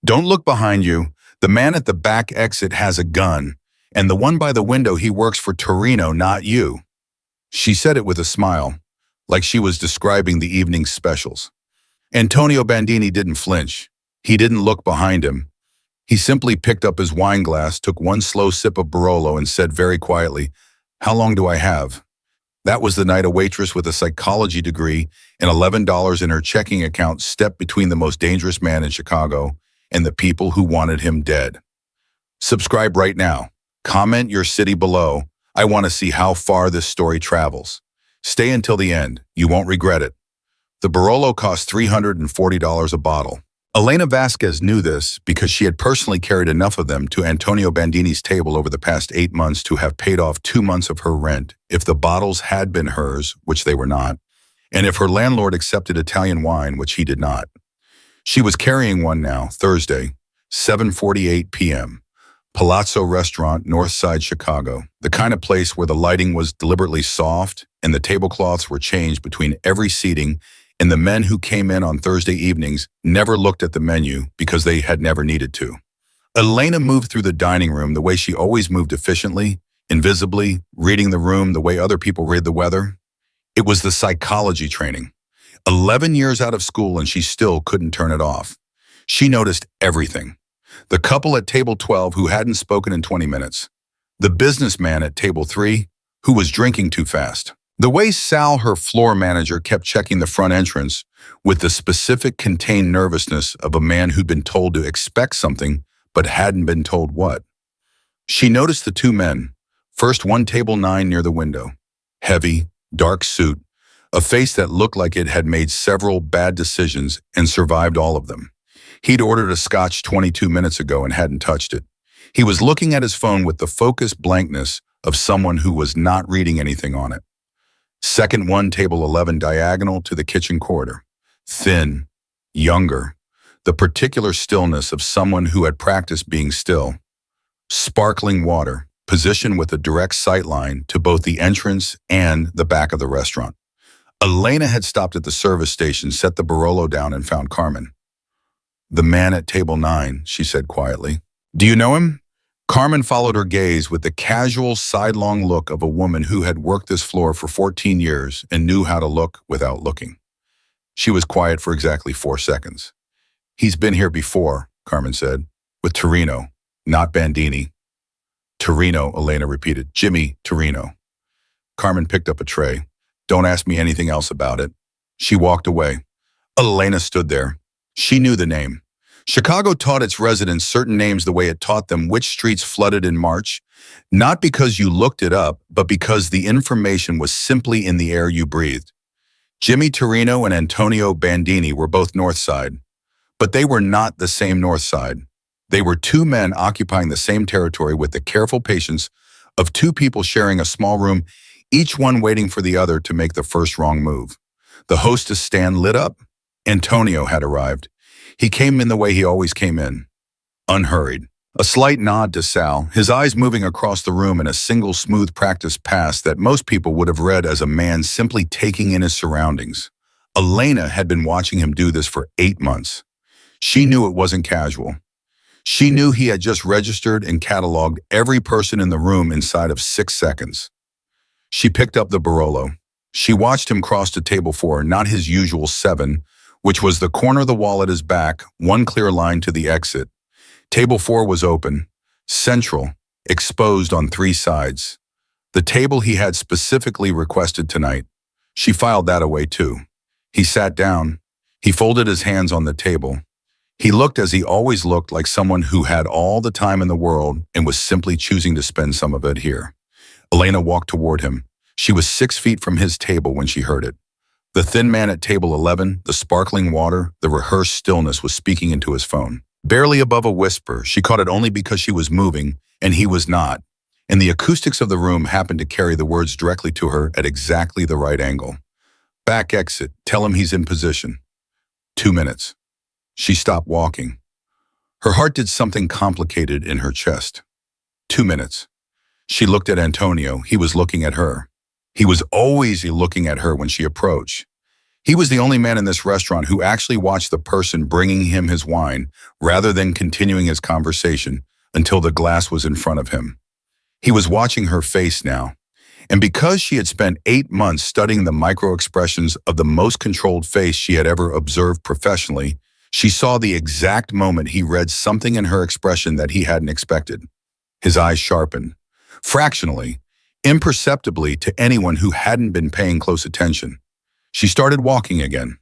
Don't look behind you. The man at the back exit has a gun, and the one by the window, he works for Torino, not you." She said it with a smile, like she was describing the evening's specials. Antonio Bandini didn't flinch. He didn't look behind him. He simply picked up his wine glass, took one slow sip of Barolo, and said very quietly, "How long do I have?" That was the night a waitress with a psychology degree and $11 in her checking account stepped between the most dangerous man in Chicago and the people who wanted him dead. Subscribe right now. Comment your city below. I want to see how far this story travels. Stay until the end. You won't regret it. The Barolo cost $340 a bottle. Elena Vasquez knew this because she had personally carried enough of them to Antonio Bandini's table over the past 8 months to have paid off 2 months of her rent if the bottles had been hers, which they were not, and if her landlord accepted Italian wine, which he did not. She was carrying one now, Thursday, 7:48 p.m. Palazzo Restaurant, North Side Chicago, the kind of place where the lighting was deliberately soft and the tablecloths were changed between every seating, and the men who came in on Thursday evenings never looked at the menu because they had never needed to. Elena moved through the dining room the way she always moved, efficiently, invisibly, reading the room the way other people read the weather. It was the psychology training. 11 years out of school and she still couldn't turn it off. She noticed everything. The couple at table 12 who hadn't spoken in 20 minutes. The businessman at table 3 who was drinking too fast. The way Sal, her floor manager, kept checking the front entrance with the specific contained nervousness of a man who'd been told to expect something but hadn't been told what. She noticed the 2 men, first one table 9 near the window. Heavy, dark suit, a face that looked like it had made several bad decisions and survived all of them. He'd ordered a scotch 22 minutes ago and hadn't touched it. He was looking at his phone with the focused blankness of someone who was not reading anything on it. Second one, table 11, diagonal to the kitchen corridor. Thin, younger, the particular stillness of someone who had practiced being still. Sparkling water, positioned with a direct sight line to both the entrance and the back of the restaurant. Elena had stopped at the service station, set the Barolo down, and found Carmen. "The man at table 9, she said quietly. "Do you know him?" Carmen followed her gaze with the casual, sidelong look of a woman who had worked this floor for 14 years and knew how to look without looking. She was quiet for exactly 4 seconds. "He's been here before," Carmen said, "with Torino, not Bandini." "Torino," Elena repeated. "Jimmy Torino." Carmen picked up a tray. "Don't ask me anything else about it." She walked away. Elena stood there. She knew the name. Chicago taught its residents certain names the way it taught them which streets flooded in March, not because you looked it up, but because the information was simply in the air you breathed. Jimmy Torino and Antonio Bandini were both North Side, but they were not the same North Side. They were 2 men occupying the same territory with the careful patience of 2 people sharing a small room, each one waiting for the other to make the first wrong move. The hostess stand lit up. Antonio had arrived. He came in the way he always came in, unhurried. A slight nod to Sal, his eyes moving across the room in a single smooth practice pass that most people would have read as a man simply taking in his surroundings. Elena had been watching him do this for 8 months. She knew it wasn't casual. She knew he had just registered and cataloged every person in the room inside of 6 seconds. She picked up the Barolo. She watched him cross to table 4, not his usual 7, which was the corner of the wall at his back, one clear line to the exit. Table 4 was open, central, exposed on 3 sides. The table he had specifically requested tonight. She filed that away too. He sat down. He folded his hands on the table. He looked as he always looked, like someone who had all the time in the world and was simply choosing to spend some of it here. Elena walked toward him. She was 6 feet from his table when she heard it. The thin man at table 11, the sparkling water, the rehearsed stillness, was speaking into his phone. Barely above a whisper, she caught it only because she was moving, and he was not, and the acoustics of the room happened to carry the words directly to her at exactly the right angle. "Back exit, tell him he's in position." 2 minutes. She stopped walking. Her heart did something complicated in her chest. 2 minutes. She looked at Antonio. He was looking at her. He was always looking at her when she approached. He was the only man in this restaurant who actually watched the person bringing him his wine rather than continuing his conversation until the glass was in front of him. He was watching her face now. And because she had spent 8 months studying the micro-expressions of the most controlled face she had ever observed professionally, she saw the exact moment he read something in her expression that he hadn't expected. His eyes sharpened, fractionally, imperceptibly to anyone who hadn't been paying close attention. She started walking again.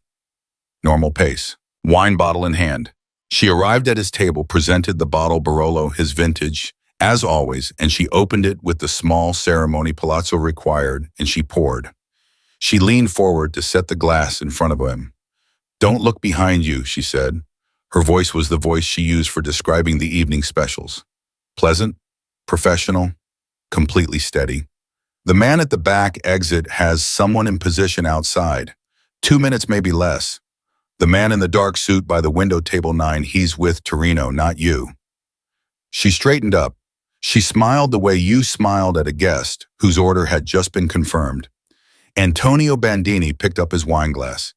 Normal pace, wine bottle in hand. She arrived at his table, presented the bottle Barolo, his vintage, as always, and she opened it with the small ceremony Palazzo required, and she poured. She leaned forward to set the glass in front of him. "Don't look behind you," she said. Her voice was the voice she used for describing the evening specials. Pleasant, professional, completely steady. The man at the back exit has someone in position outside. 2 minutes, maybe less. The man in the dark suit by the window table 9, he's with Torino, not you. She straightened up. She smiled the way you smiled at a guest whose order had just been confirmed. Antonio Bandini picked up his wine glass.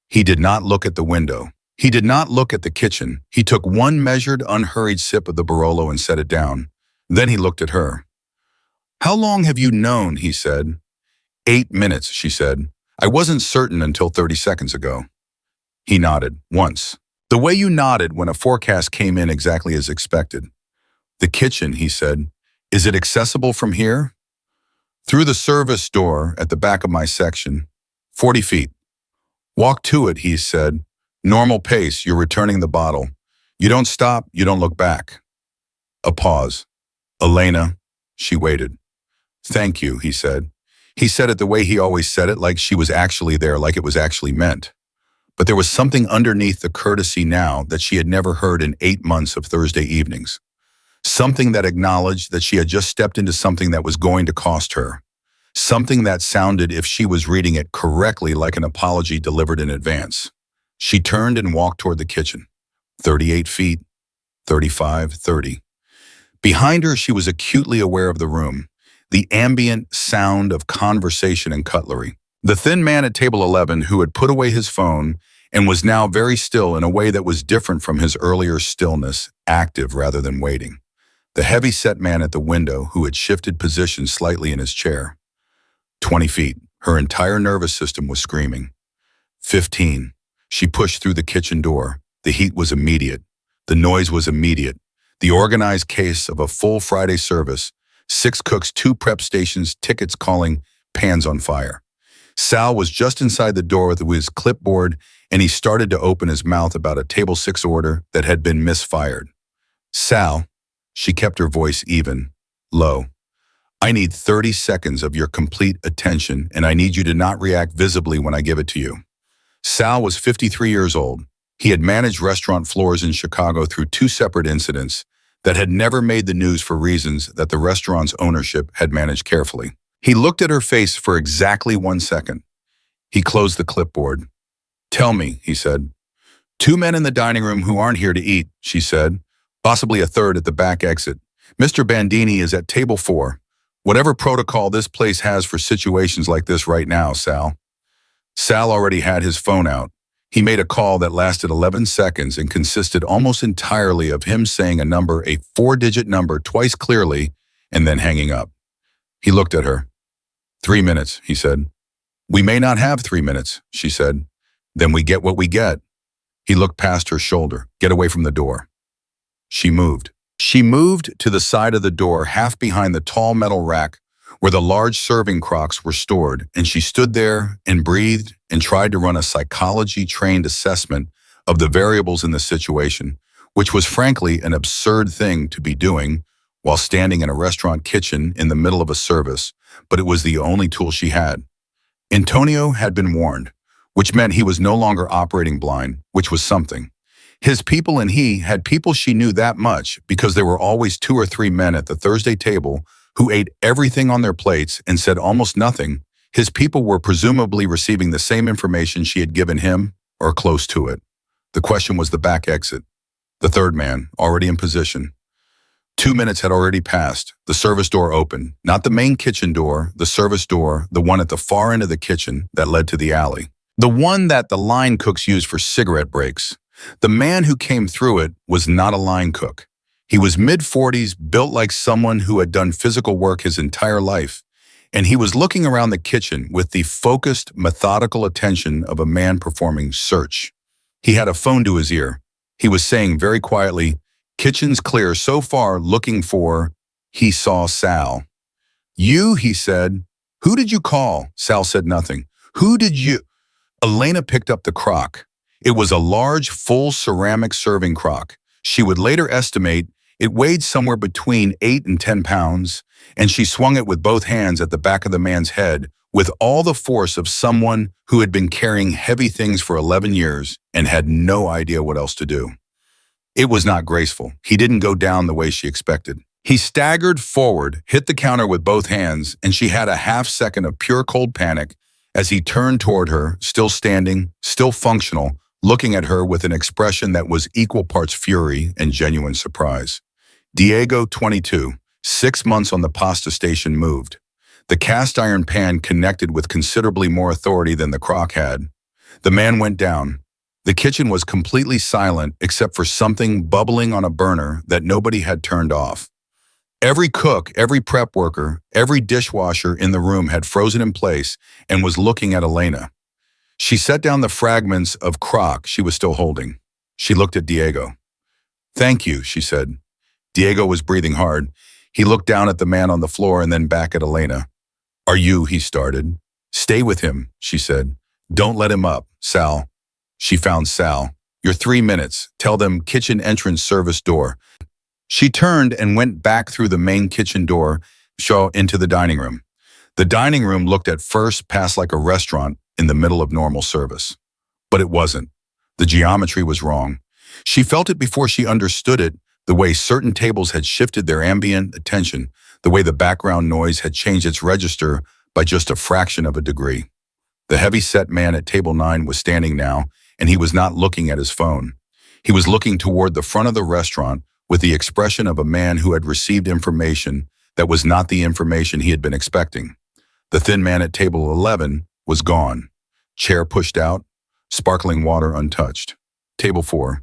He did not look at the window. He did not look at the kitchen. He took one measured, unhurried sip of the Barolo and set it down. Then he looked at her. "How long have you known?" he said. 8 minutes, she said. "I wasn't certain until 30 seconds ago." He nodded, once. The way you nodded when a forecast came in exactly as expected. "The kitchen," he said. "Is it accessible from here?" "Through the service door at the back of my section. 40 feet. "Walk to it," he said. "Normal pace, you're returning the bottle. You don't stop, you don't look back." A pause. "Elena," she waited. "Thank you," he said. He said it the way he always said it, like she was actually there, like it was actually meant. But there was something underneath the courtesy now that she had never heard in 8 months of Thursday evenings. Something that acknowledged that she had just stepped into something that was going to cost her. Something that sounded, if she was reading it correctly, like an apology delivered in advance. She turned and walked toward the kitchen. 38 feet, 35, 30. Behind her, she was acutely aware of the room, the ambient sound of conversation and cutlery. The thin man at table 11 who had put away his phone and was now very still in a way that was different from his earlier stillness, active rather than waiting. The heavy-set man at the window who had shifted position slightly in his chair. 20 feet. Her entire nervous system was screaming. 15. She pushed through the kitchen door. The heat was immediate. The noise was immediate. The organized case of a full Friday service. 6 cooks, 2 prep stations, tickets calling, pans on fire. Sal was just inside the door with his clipboard, and he started to open his mouth about a table 6 order that had been misfired. "Sal," she kept her voice even, low. "I need 30 seconds of your complete attention, and I need you to not react visibly when I give it to you." Sal was 53 years old. He had managed restaurant floors in Chicago through 2 separate incidents that had never made the news for reasons that the restaurant's ownership had managed carefully. He looked at her face for exactly 1 second. He closed the clipboard. "Tell me," he said. "2 men in the dining room who aren't here to eat," she said, "possibly a third at the back exit. Mr. Bandini is at table 4. Whatever protocol this place has for situations like this right now, Sal." Sal already had his phone out. He made a call that lasted 11 seconds and consisted almost entirely of him saying a number, a 4-digit number, twice clearly, and then hanging up. He looked at her. 3 minutes, he said. "We may not have 3 minutes, she said. "Then we get what we get." He looked past her shoulder. "Get away from the door." She moved. She moved to the side of the door, half behind the tall metal rack where the large serving crocks were stored, and she stood there and breathed and tried to run a psychology-trained assessment of the variables in the situation, which was frankly an absurd thing to be doing while standing in a restaurant kitchen in the middle of a service, but it was the only tool she had. Antonio had been warned, which meant he was no longer operating blind, which was something. His people and he had people she knew that much because there were always 2 or 3 men at the Thursday table who ate everything on their plates and said almost nothing. His people were presumably receiving the same information she had given him, or close to it. The question was the back exit. The third man, already in position. 2 minutes had already passed. The service door opened. Not the main kitchen door, the service door, the one at the far end of the kitchen that led to the alley. The one that the line cooks use for cigarette breaks. The man who came through it was not a line cook. He was mid-40s, built like someone who had done physical work his entire life. And he was looking around the kitchen with the focused, methodical attention of a man performing search. He had a phone to his ear. He was saying very quietly, "Kitchen's clear so far, looking for..." He saw Sal. "You," he said. "Who did you call?" Sal said nothing. "Who did you..." Elena picked up the crock. It was a large, full ceramic serving crock. She would later estimate it weighed somewhere between 8 and 10 pounds, and she swung it with both hands at the back of the man's head with all the force of someone who had been carrying heavy things for 11 years and had no idea what else to do. It was not graceful. He didn't go down the way she expected. He staggered forward, hit the counter with both hands, and she had a half-second of pure cold panic as he turned toward her, still standing, still functional, looking at her with an expression that was equal parts fury and genuine surprise. Diego, 22, 6 months on the pasta station, moved. The cast iron pan connected with considerably more authority than the crock had. The man went down. The kitchen was completely silent except for something bubbling on a burner that nobody had turned off. Every cook, every prep worker, every dishwasher in the room had frozen in place and was looking at Elena. She set down the fragments of crock she was still holding. She looked at Diego. "Thank you," she said. Diego was breathing hard. He looked down at the man on the floor and then back at Elena. "Are you," he started. "Stay with him," she said. "Don't let him up, Sal." She found Sal. "You're 3 minutes. Tell them kitchen entrance service door." She turned and went back through the main kitchen door, into the dining room. The dining room looked at first past like a restaurant in the middle of normal service. But it wasn't. The geometry was wrong. She felt it before she understood it, the way certain tables had shifted their ambient attention, the way the background noise had changed its register by just a fraction of a degree. The heavy-set man at table 9 was standing now, and he was not looking at his phone. He was looking toward the front of the restaurant with the expression of a man who had received information that was not the information he had been expecting. The thin man at table 11 was gone. Chair pushed out, sparkling water untouched. Table 4.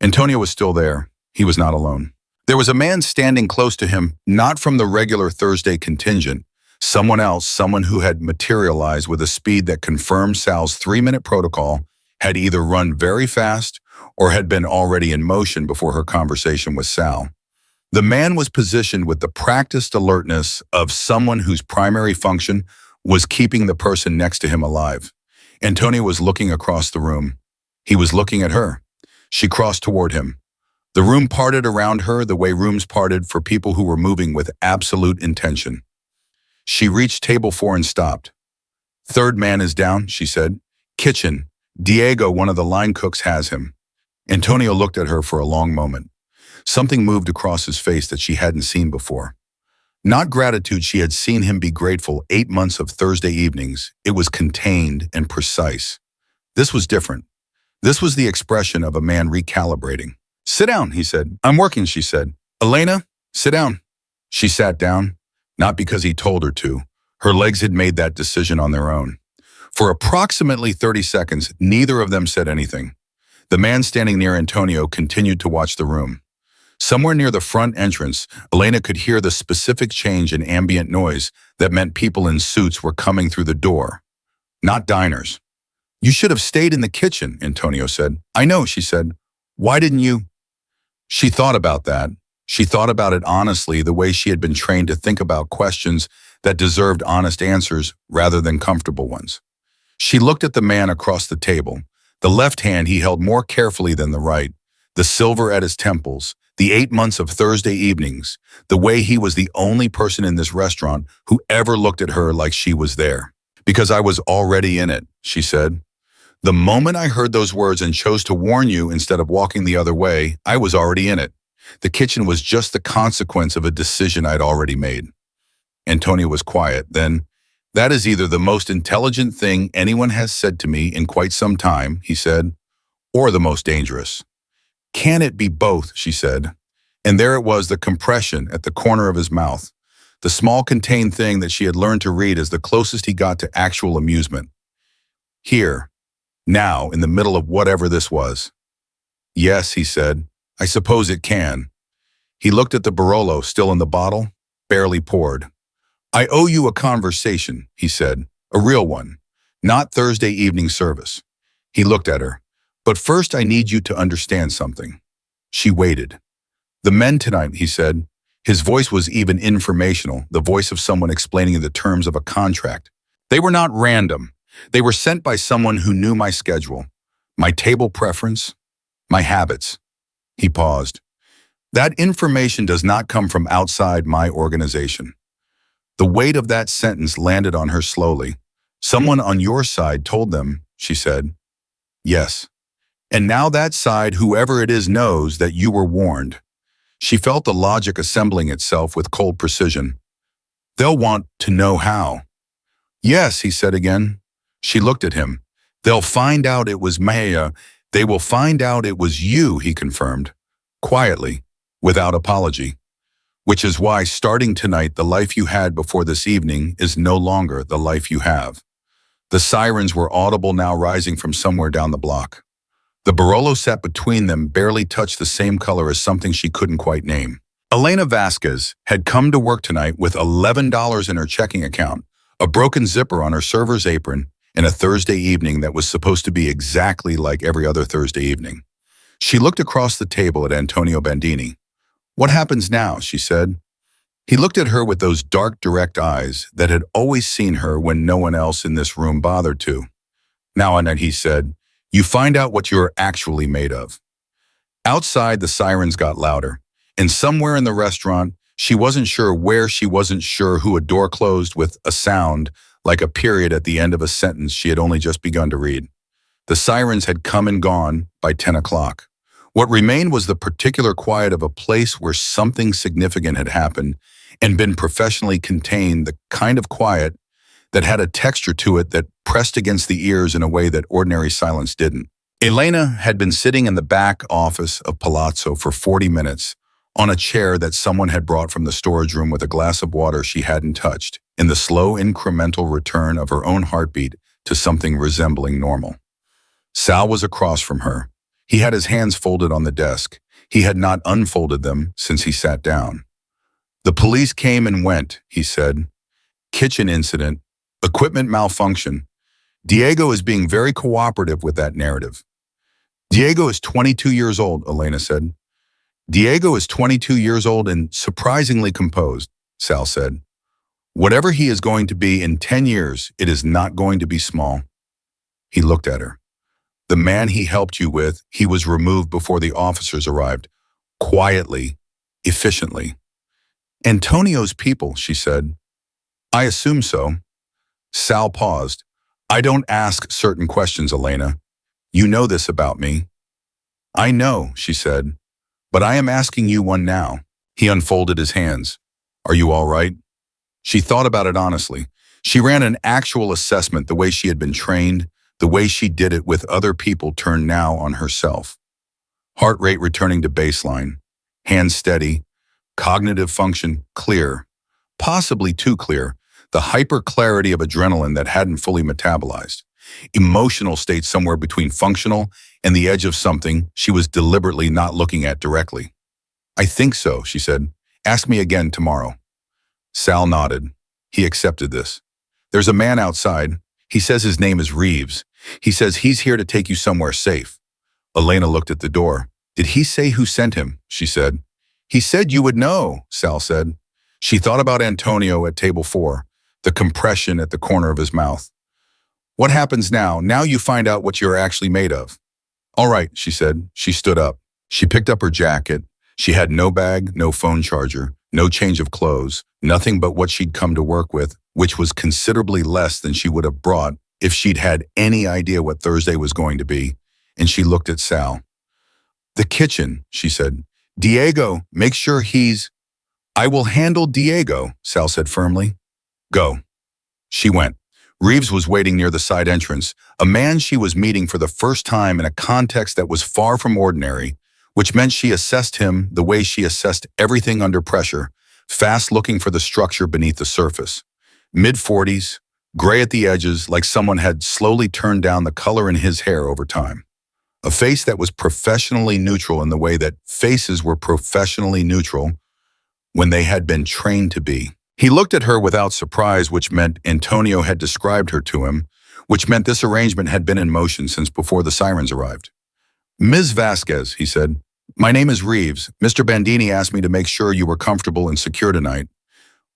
Antonio was still there. He was not alone. There was a man standing close to him, not from the regular Thursday contingent, someone else, someone who had materialized with a speed that confirmed Sal's 3-minute protocol, had either run very fast or had been already in motion before her conversation with Sal. The man was positioned with the practiced alertness of someone whose primary function was keeping the person next to him alive. Antonio was looking across the room. He was looking at her. She crossed toward him. The room parted around her the way rooms parted for people who were moving with absolute intention. She reached table 4 and stopped. "Third man is down," she said. "Kitchen. Diego, one of the line cooks, has him." Antonio looked at her for a long moment. Something moved across his face that she hadn't seen before. Not gratitude, she had seen him be grateful 8 months of Thursday evenings. It was contained and precise. This was different. This was the expression of a man recalibrating. "Sit down," he said. "I'm working," she said. "Elena, sit down." She sat down, not because he told her to. Her legs had made that decision on their own. For approximately 30 seconds, neither of them said anything. The man standing near Antonio continued to watch the room. Somewhere near the front entrance, Elena could hear the specific change in ambient noise that meant people in suits were coming through the door. Not diners. "You should have stayed in the kitchen," Antonio said. "I know," she said. "Why didn't you?" She thought about that. She thought about it honestly, the way she had been trained to think about questions that deserved honest answers rather than comfortable ones. She looked at the man across the table. The left hand he held more carefully than the right, the silver at his temples, the 8 months of Thursday evenings, the way he was the only person in this restaurant who ever looked at her like she was there. "Because I was already in it," she said. "The moment I heard those words and chose to warn you instead of walking the other way, I was already in it. The kitchen was just the consequence of a decision I'd already made." Antonio was quiet. Then, "That is either the most intelligent thing anyone has said to me in quite some time," he said, "or the most dangerous." "Can it be both?" she said. And there it was, the compression at the corner of his mouth, the small contained thing that she had learned to read as the closest he got to actual amusement. "Here, Now, in the middle of whatever this was. Yes, he said. I suppose it can. He looked at the Barolo still in the bottle, barely poured. I owe you a conversation, he said. A real one. Not Thursday evening service. He looked at her. But first I need you to understand something. She waited. The men tonight, he said. His voice was even informational, the voice of someone explaining the terms of a contract. They were not random. They were sent by someone who knew my schedule, my table preference, my habits. He paused. That information does not come from outside my organization. The weight of that sentence landed on her slowly. Someone on your side told them, she said. Yes. And now that side, whoever it is, knows that you were warned. She felt the logic assembling itself with cold precision. They'll want to know how. Yes, he said again. She looked at him. They'll find out it was Maya. They will find out it was you, he confirmed, quietly, without apology. Which is why starting tonight, the life you had before this evening is no longer the life you have. The sirens were audible now, rising from somewhere down the block. The Barolo sat between them, barely touched the same color as something she couldn't quite name. Elena Vasquez had come to work tonight with $11 in her checking account, a broken zipper on her server's apron, and a Thursday evening that was supposed to be exactly like every other Thursday evening. She looked across the table at Antonio Bandini. What happens now, she said. He looked at her with those dark, direct eyes that had always seen her when no one else in this room bothered to. Now, Annette, he said, you find out what you're actually made of. Outside, the sirens got louder, and somewhere in the restaurant, she wasn't sure where, she wasn't sure who, a door closed with a sound like a period at the end of a sentence she had only just begun to read. The sirens had come and gone by 10 o'clock. What remained was the particular quiet of a place where something significant had happened and been professionally contained, the kind of quiet that had a texture to it that pressed against the ears in a way that ordinary silence didn't. Elena had been sitting in the back office of Palazzo for 40 minutes, on a chair that someone had brought from the storage room with a glass of water she hadn't touched, in the slow incremental return of her own heartbeat to something resembling normal. Sal was across from her. He had his hands folded on the desk. He had not unfolded them since he sat down. The police came and went, he said. Kitchen incident, equipment malfunction. Diego is being very cooperative with that narrative. Diego is 22 years old, Elena said. Diego is 22 years old and surprisingly composed, Sal said. Whatever he is going to be in 10 years, it is not going to be small. He looked at her. The man he helped you with, he was removed before the officers arrived. Quietly, efficiently. Antonio's people, she said. I assume so. Sal paused. I don't ask certain questions, Elena. You know this about me. I know, she said. But I am asking you one now. He unfolded his hands. Are you all right? She thought about it honestly. She ran an actual assessment, the way she had been trained, the way she did it with other people turned now on herself. Heart rate returning to baseline, hands steady, cognitive function clear, possibly too clear, the hyper-clarity of adrenaline that hadn't fully metabolized, emotional state somewhere between functional and the edge of something she was deliberately not looking at directly. I think so, she said. Ask me again tomorrow. Sal nodded. He accepted this. There's a man outside. He says his name is Reeves. He says he's here to take you somewhere safe. Elena looked at the door. Did he say who sent him? She said. He said you would know, Sal said. She thought about Antonio at table 4, the compression at the corner of his mouth. What happens now? Now you find out what you're actually made of. All right, she said. She stood up. She picked up her jacket. She had no bag, no phone charger, no change of clothes, nothing but what she'd come to work with, which was considerably less than she would have brought if she'd had any idea what Thursday was going to be, and she looked at Sal. The kitchen, she said. Diego, make sure he's... I will handle Diego, Sal said firmly. Go. She went. Reeves was waiting near the side entrance, a man she was meeting for the first time in a context that was far from ordinary, which meant she assessed him the way she assessed everything under pressure, fast looking for the structure beneath the surface. Mid-40s, gray at the edges, like someone had slowly turned down the color in his hair over time. A face that was professionally neutral in the way that faces were professionally neutral when they had been trained to be. He looked at her without surprise, which meant Antonio had described her to him, which meant this arrangement had been in motion since before the sirens arrived. "Ms. Vasquez," he said, "my name is Reeves. Mr. Bandini asked me to make sure you were comfortable and secure tonight."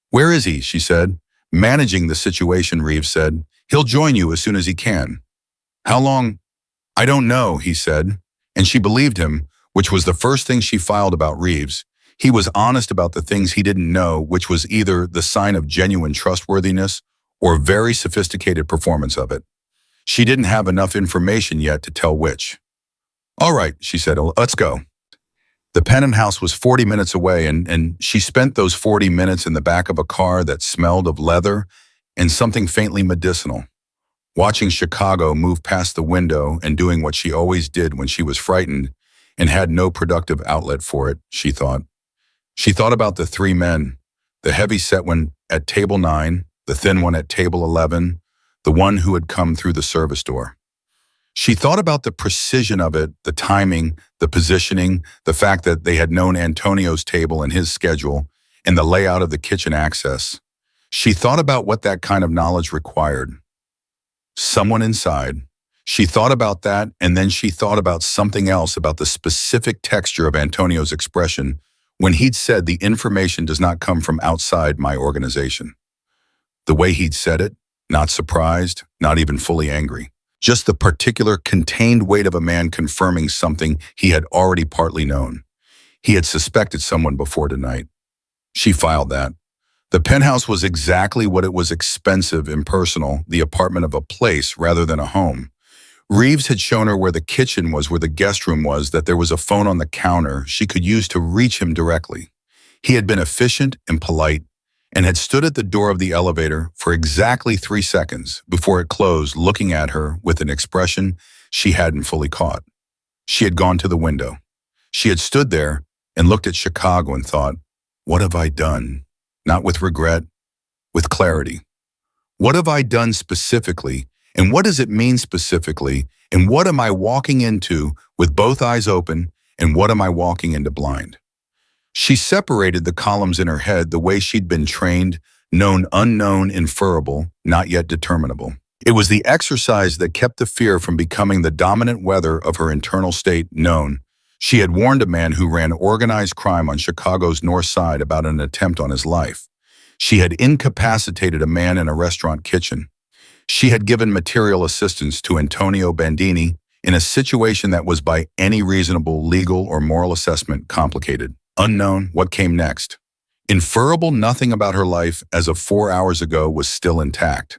"Where is he?" she said. "Managing the situation," Reeves said. "He'll join you as soon as he can." "How long?" "I don't know," he said. And she believed him, which was the first thing she filed about Reeves. He was honest about the things he didn't know, which was either the sign of genuine trustworthiness or very sophisticated performance of it. She didn't have enough information yet to tell which. "All right," she said, "let's go." The Pennant house was 40 minutes away, and she spent those 40 minutes in the back of a car that smelled of leather and something faintly medicinal, watching Chicago move past the window and doing what she always did when she was frightened and had no productive outlet for it, she thought. She thought about the three men, the heavy-set one at table 9, the thin one at table 11, the one who had come through the service door. She thought about the precision of it, the timing, the positioning, the fact that they had known Antonio's table and his schedule, and the layout of the kitchen access. She thought about what that kind of knowledge required. Someone inside. She thought about that, and then she thought about something else, about the specific texture of Antonio's expression when he'd said the information does not come from outside my organization. The way he'd said it, not surprised, not even fully angry. Just the particular contained weight of a man confirming something he had already partly known. He had suspected someone before tonight. She filed that. The penthouse was exactly what it was: expensive, impersonal, the apartment of a place rather than a home. Reeves had shown her where the kitchen was, where the guest room was, that there was a phone on the counter she could use to reach him directly. He had been efficient and polite and had stood at the door of the elevator for exactly 3 seconds before it closed, looking at her with an expression she hadn't fully caught. She had gone to the window. She had stood there and looked at Chicago and thought, "What have I done?" Not with regret, with clarity. What have I done specifically? And what does it mean specifically? And what am I walking into with both eyes open? And what am I walking into blind? She separated the columns in her head the way she'd been trained: known, unknown, inferable, not yet determinable. It was the exercise that kept the fear from becoming the dominant weather of her internal state. Known. She had warned a man who ran organized crime on Chicago's north side about an attempt on his life. She had incapacitated a man in a restaurant kitchen. She had given material assistance to Antonio Bandini in a situation that was by any reasonable legal or moral assessment complicated. Unknown, what came next? Inferable, nothing about her life as of 4 hours ago was still intact,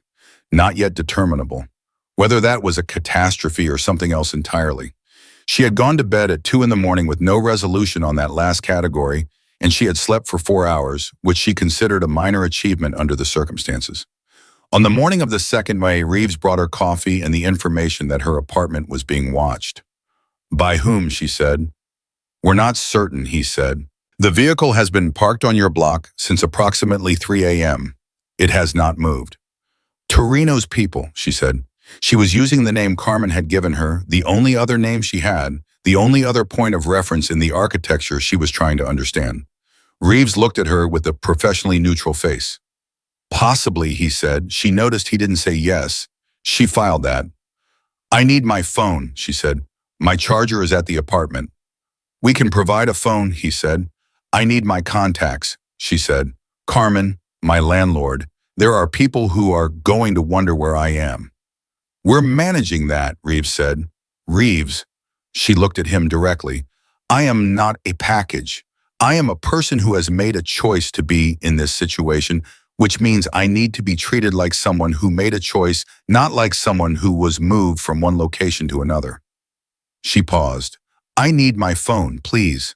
not yet determinable. Whether that was a catastrophe or something else entirely. She had gone to bed at 2 in the morning with no resolution on that last category, and she had slept for 4 hours, which she considered a minor achievement under the circumstances. On the morning of the second May, Reeves brought her coffee and the information that her apartment was being watched. "By whom?" she said. "We're not certain," he said. "The vehicle has been parked on your block since approximately 3 a.m. It has not moved." "Torino's people," she said. She was using the name Carmen had given her, the only other name she had, the only other point of reference in the architecture she was trying to understand. Reeves looked at her with a professionally neutral face. "Possibly," he said. She noticed he didn't say yes. She filed that. "I need my phone," she said. "My charger is at the apartment." "We can provide a phone," he said. "I need my contacts," she said. "Carmen, my landlord. There are people who are going to wonder where I am." "We're managing that," Reeves said. "Reeves," she looked at him directly, "I am not a package. I am a person who has made a choice to be in this situation, which means I need to be treated like someone who made a choice, not like someone who was moved from one location to another." She paused. "I need my phone, please."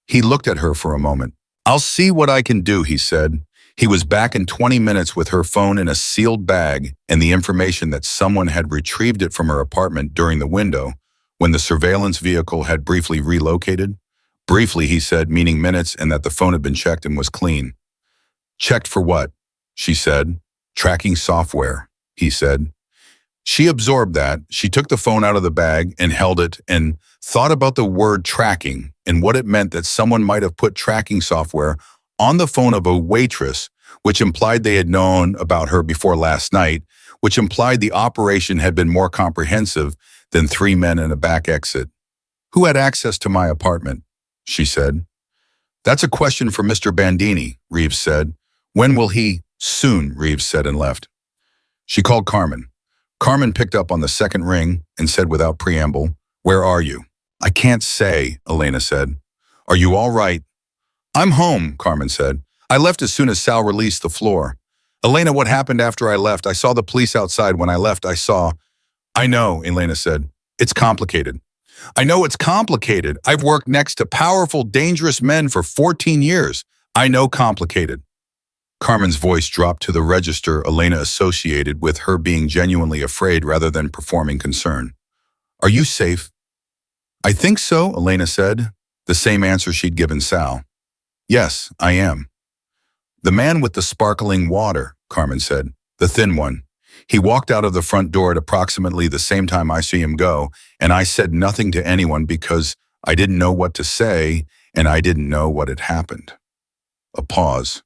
He looked at her for a moment. "I'll see what I can do," he said. He was back in 20 minutes with her phone in a sealed bag and the information that someone had retrieved it from her apartment during the window when the surveillance vehicle had briefly relocated. Briefly, he said, meaning minutes, and that the phone had been checked and was clean. "Checked for what?" she said. "Tracking software." he said. She absorbed that. She took the phone out of the bag and held it and thought about the word tracking and what it meant that someone might have put tracking software on the phone of a waitress, which implied they had known about her before last night, which implied the operation had been more comprehensive than 3 men in a back exit. Who had access to my apartment? She said. That's a question for Mr. Bandini, Reeves said. When will he? Soon, Reeves said and left. She called Carmen. Carmen picked up on the second ring and said without preamble, "Where are you?" "I can't say," Elena said. "Are you all right?" "I'm home," Carmen said. "I left as soon as Sal released the floor." "Elena, what happened after I left? I saw the police outside. When I left, I saw—" "I know," Elena said. "It's complicated." "I know it's complicated. I've worked next to powerful, dangerous men for 14 years. I know complicated." Carmen's voice dropped to the register Elena associated with her being genuinely afraid rather than performing concern. "Are you safe?" "I think so," Elena said, the same answer she'd given Sal. "Yes, I am." "The man with the sparkling water," Carmen said, "the thin one. He walked out of the front door at approximately the same time I see him go, and I said nothing to anyone because I didn't know what to say and I didn't know what had happened." A pause.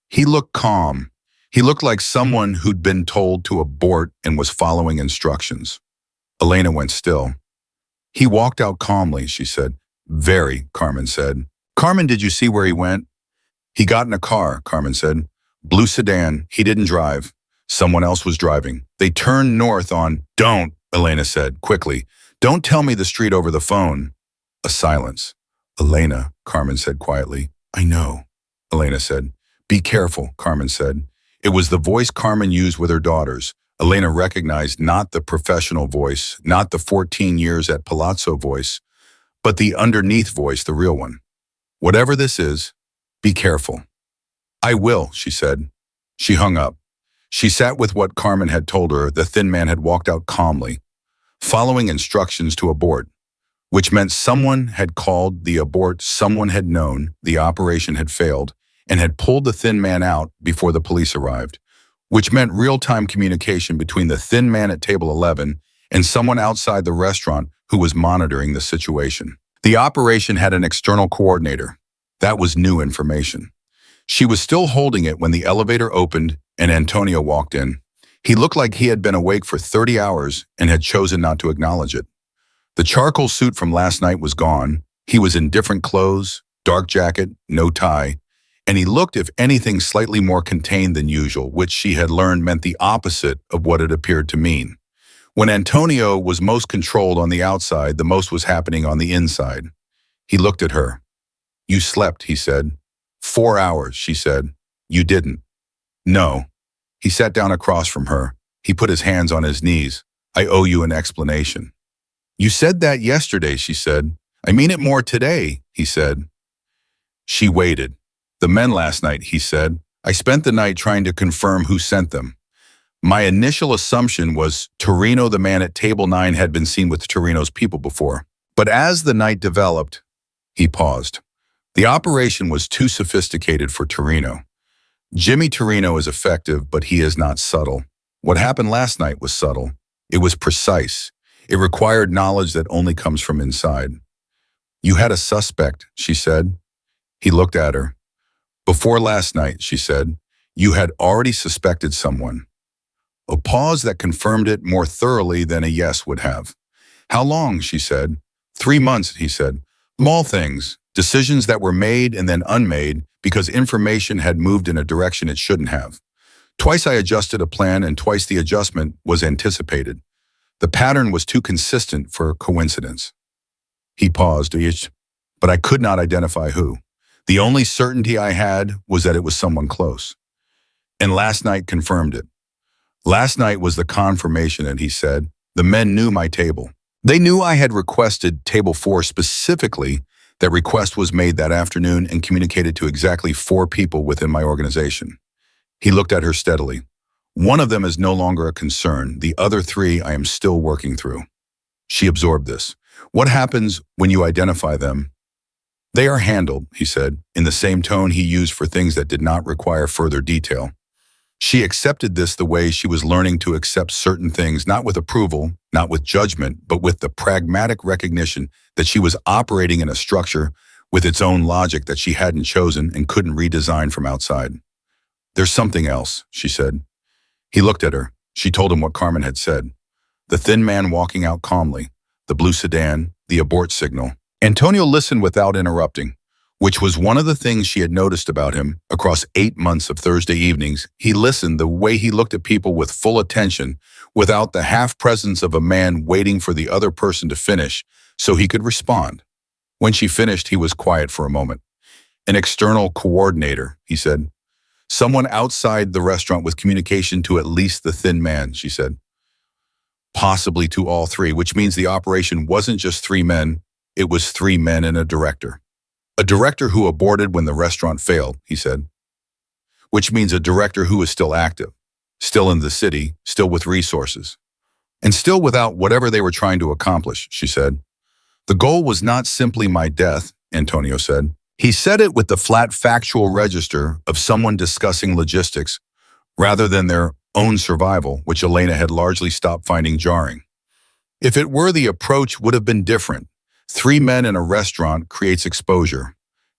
He looked calm. He looked like someone who'd been told to abort and was following instructions. Elena went still. "He walked out calmly," she said. "Very," Carmen said. "Carmen, did you see where he went?" "He got in a car," Carmen said. "Blue sedan. He didn't drive. Someone else was driving. They turned north on—" "Don't," Elena said, quickly. "Don't tell me the street over the phone." A silence. "Elena," Carmen said quietly. "I know," Elena said. "Be careful," Carmen said. It was the voice Carmen used with her daughters. Elena recognized not the professional voice, not the 14 years at Palazzo voice, but the underneath voice, the real one. "Whatever this is, be careful." "I will," she said. She hung up. She sat with what Carmen had told her. The thin man had walked out calmly, following instructions to abort, which meant someone had called the abort, someone had known the operation had failed, and had pulled the thin man out before the police arrived, which meant real-time communication between the thin man at table 11 and someone outside the restaurant who was monitoring the situation. The operation had an external coordinator. That was new information. She was still holding it when the elevator opened and Antonio walked in. He looked like he had been awake for 30 hours and had chosen not to acknowledge it. The charcoal suit from last night was gone. He was in different clothes, dark jacket, no tie, and he looked, if anything, slightly more contained than usual, which she had learned meant the opposite of what it appeared to mean. When Antonio was most controlled on the outside, the most was happening on the inside. He looked at her. "You slept," he said. 4 hours, she said. "You didn't." "No." He sat down across from her. He put his hands on his knees. "I owe you an explanation." "You said that yesterday," she said. "I mean it more today," he said. She waited. "The men last night," he said. "I spent the night trying to confirm who sent them. My initial assumption was Torino, the man at table 9, had been seen with Torino's people before. But as the night developed," he paused. "The operation was too sophisticated for Torino. Jimmy Torino is effective, but he is not subtle. What happened last night was subtle. It was precise. It required knowledge that only comes from inside." "You had a suspect," she said. He looked at her. "Before last night," she said, "you had already suspected someone." A pause that confirmed it more thoroughly than a yes would have. "How long?" she said. 3 months, he said. "Small things, decisions that were made and then unmade because information had moved in a direction it shouldn't have. Twice I adjusted a plan and twice the adjustment was anticipated. The pattern was too consistent for coincidence." He paused, but I could not identify who. The only certainty I had was that it was someone close. And last night confirmed it. Last night was the confirmation, and he said, "The men knew my table. They knew I had requested table 4 specifically. That request was made that afternoon and communicated to exactly 4 people within my organization." He looked at her steadily. "One of them is no longer a concern. The other 3 I am still working through." She absorbed this. "What happens when you identify them?" "They are handled," he said, in the same tone he used for things that did not require further detail. She accepted this the way she was learning to accept certain things, not with approval, not with judgment, but with the pragmatic recognition that she was operating in a structure with its own logic that she hadn't chosen and couldn't redesign from outside. "There's something else," she said. He looked at her. She told him what Carmen had said. The thin man walking out calmly, the blue sedan, the abort signal. Antonio listened without interrupting, which was one of the things she had noticed about him across 8 months of Thursday evenings. He listened the way he looked at people with full attention, without the half-presence of a man waiting for the other person to finish so he could respond. When she finished, he was quiet for a moment. "An external coordinator," he said. "Someone outside the restaurant with communication to at least the thin man," she said. "Possibly to all three," which means the operation wasn't just 3 men, it was 3 men and a director. "A director who aborted when the restaurant failed," he said. "Which means a director who is still active, still in the city, still with resources, and still without whatever they were trying to accomplish," she said. "The goal was not simply my death," Antonio said. He said it with the flat factual register of someone discussing logistics rather than their own survival, which Elena had largely stopped finding jarring. If it were, the approach would have been different. 3 men in a restaurant creates exposure,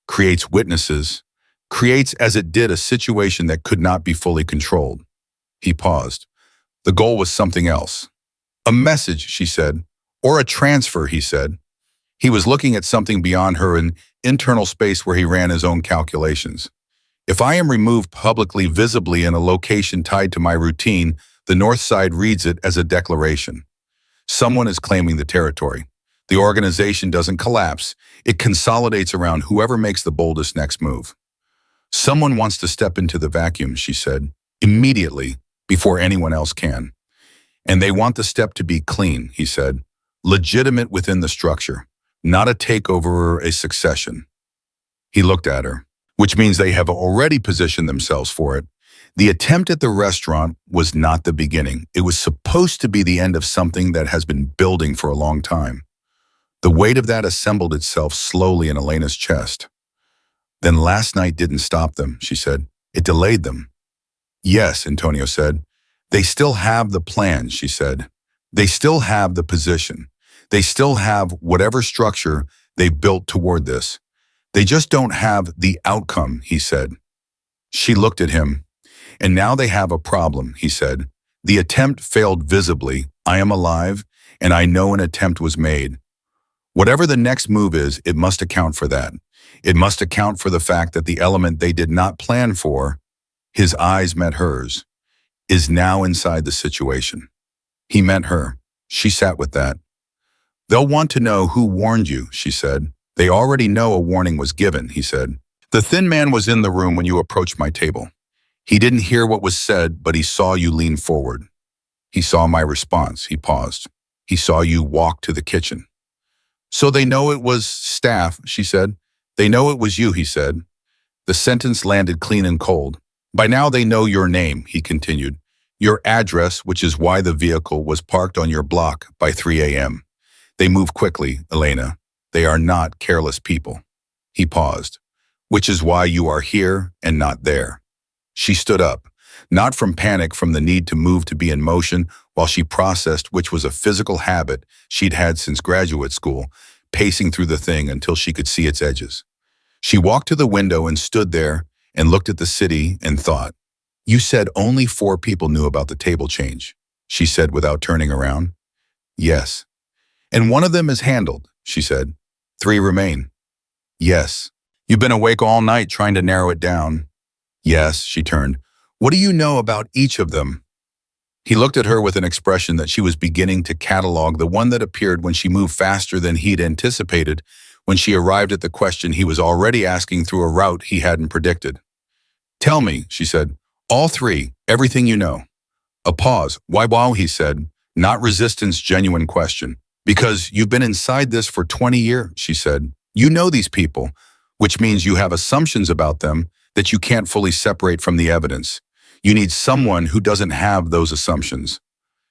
creates witnesses, creates as it did a situation that could not be fully controlled. He paused. The goal was something else. "A message," she said. "Or a transfer," he said. He was looking at something beyond her, an internal space where he ran his own calculations. "If I am removed publicly, visibly in a location tied to my routine, the North Side reads it as a declaration. Someone is claiming the territory. The organization doesn't collapse. It consolidates around whoever makes the boldest next move. Someone wants to step into the vacuum," she said, "immediately, before anyone else can. And they want the step to be clean," he said, "legitimate within the structure. Not a takeover or a succession." He looked at her. "Which means they have already positioned themselves for it. The attempt at the restaurant was not the beginning. It was supposed to be the end of something that has been building for a long time." The weight of that assembled itself slowly in Elena's chest. "Then last night didn't stop them," she said. "It delayed them." "Yes," Antonio said. "They still have the plan," she said. "They still have the position. They still have whatever structure they've built toward this. They just don't have the outcome," he said. She looked at him. "And now they have a problem," he said. "The attempt failed visibly. I am alive, and I know an attempt was made. Whatever the next move is, it must account for that. It must account for the fact that the element they did not plan for," his eyes met hers, "is now inside the situation." He meant her. She sat with that. "They'll want to know who warned you," she said. "They already know a warning was given," he said. "The thin man was in the room when you approached my table. He didn't hear what was said, but he saw you lean forward. He saw my response." He paused. "He saw you walk to the kitchen." "So they know it was staff," she said. "They know it was you," he said. The sentence landed clean and cold. "By now they know your name," he continued. "Your address, which is why the vehicle was parked on your block by 3 a.m. They move quickly, Elena. They are not careless people." He paused. "Which is why you are here and not there." She stood up, not from panic, from the need to move, to be in motion, while she processed, which was a physical habit she'd had since graduate school, pacing through the thing until she could see its edges. She walked to the window and stood there and looked at the city and thought. "You said only 4 people knew about the table change," she said without turning around. "Yes." "And one of them is handled," she said. 3 remain." "Yes." "You've been awake all night trying to narrow it down." "Yes," she turned. "What do you know about each of them?" He looked at her with an expression that she was beginning to catalog, the one that appeared when she moved faster than he'd anticipated, when she arrived at the question he was already asking through a route he hadn't predicted. "Tell me," she said. "All 3, everything you know." A pause. "Why wow," he said, not resistance, genuine question. "Because you've been inside this for 20 years, she said. "You know these people, which means you have assumptions about them that you can't fully separate from the evidence. You need someone who doesn't have those assumptions."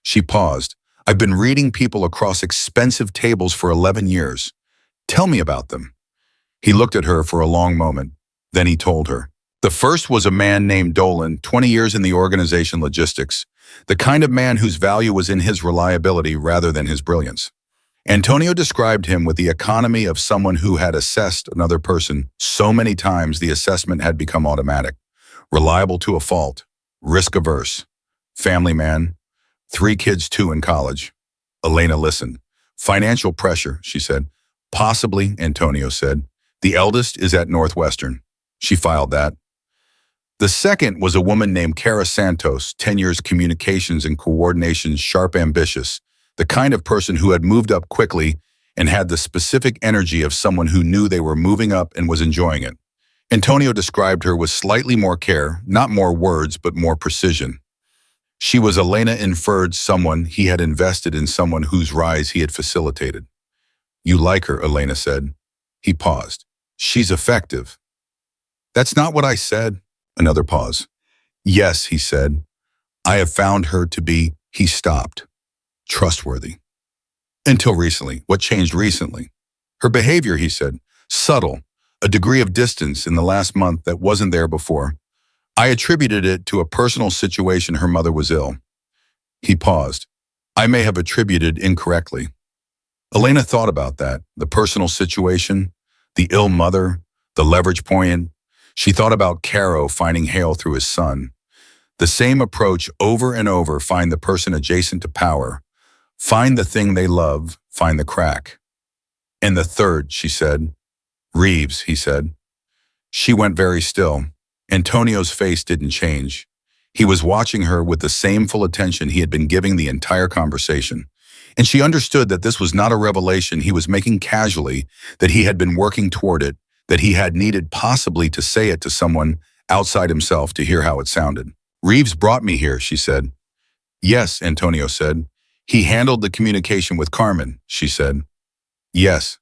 She paused. "I've been reading people across expensive tables for 11 years. Tell me about them." He looked at her for a long moment. Then he told her. The first was a man named Dolan, 20 years in the organization logistics, the kind of man whose value was in his reliability rather than his brilliance. Antonio described him with the economy of someone who had assessed another person so many times the assessment had become automatic. Reliable to a fault, risk-averse, family man, 3 kids, 2 in college. Elena listened. Financial pressure, she said. Possibly, Antonio said. The eldest is at Northwestern. She filed that. The second was a woman named Cara Santos, 10 years communications and coordination, sharp, ambitious, the kind of person who had moved up quickly and had the specific energy of someone who knew they were moving up and was enjoying it. Antonio described her with slightly more care, not more words, but more precision. She was, Elena inferred, someone he had invested in, someone whose rise he had facilitated. You like her, Elena said. He paused. She's effective. That's not what I said. Another pause. Yes, he said. I have found her to be, he stopped, trustworthy. Until recently. What changed recently? Her behavior, he said. Subtle. A degree of distance in the last month that wasn't there before. I attributed it to a personal situation. Her mother was ill. He paused. I may have attributed incorrectly. Elena thought about that. The personal situation, the ill mother, the leverage point. She thought about Caro finding Hale through his son. The same approach over and over. Find the person adjacent to power. Find the thing they love. Find the crack. And the third, she said. Reeves, he said. She went very still. Antonio's face didn't change. He was watching her with the same full attention he had been giving the entire conversation. And she understood that this was not a revelation he was making casually, that he had been working toward it, that he had needed possibly to say it to someone outside himself to hear how it sounded. Reeves brought me here, she said. Yes, Antonio said. He handled the communication with Carmen, she said. Yes.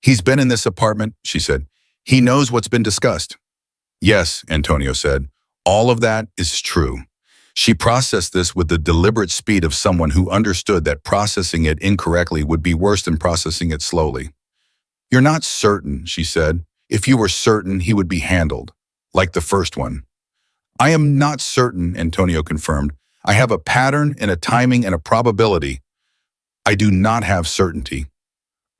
He's been in this apartment, she said. He knows what's been discussed. Yes, Antonio said. All of that is true. She processed this with the deliberate speed of someone who understood that processing it incorrectly would be worse than processing it slowly. You're not certain, she said. If you were certain, he would be handled, like the first one. I am not certain, Antonio confirmed. I have a pattern and a timing and a probability. I do not have certainty.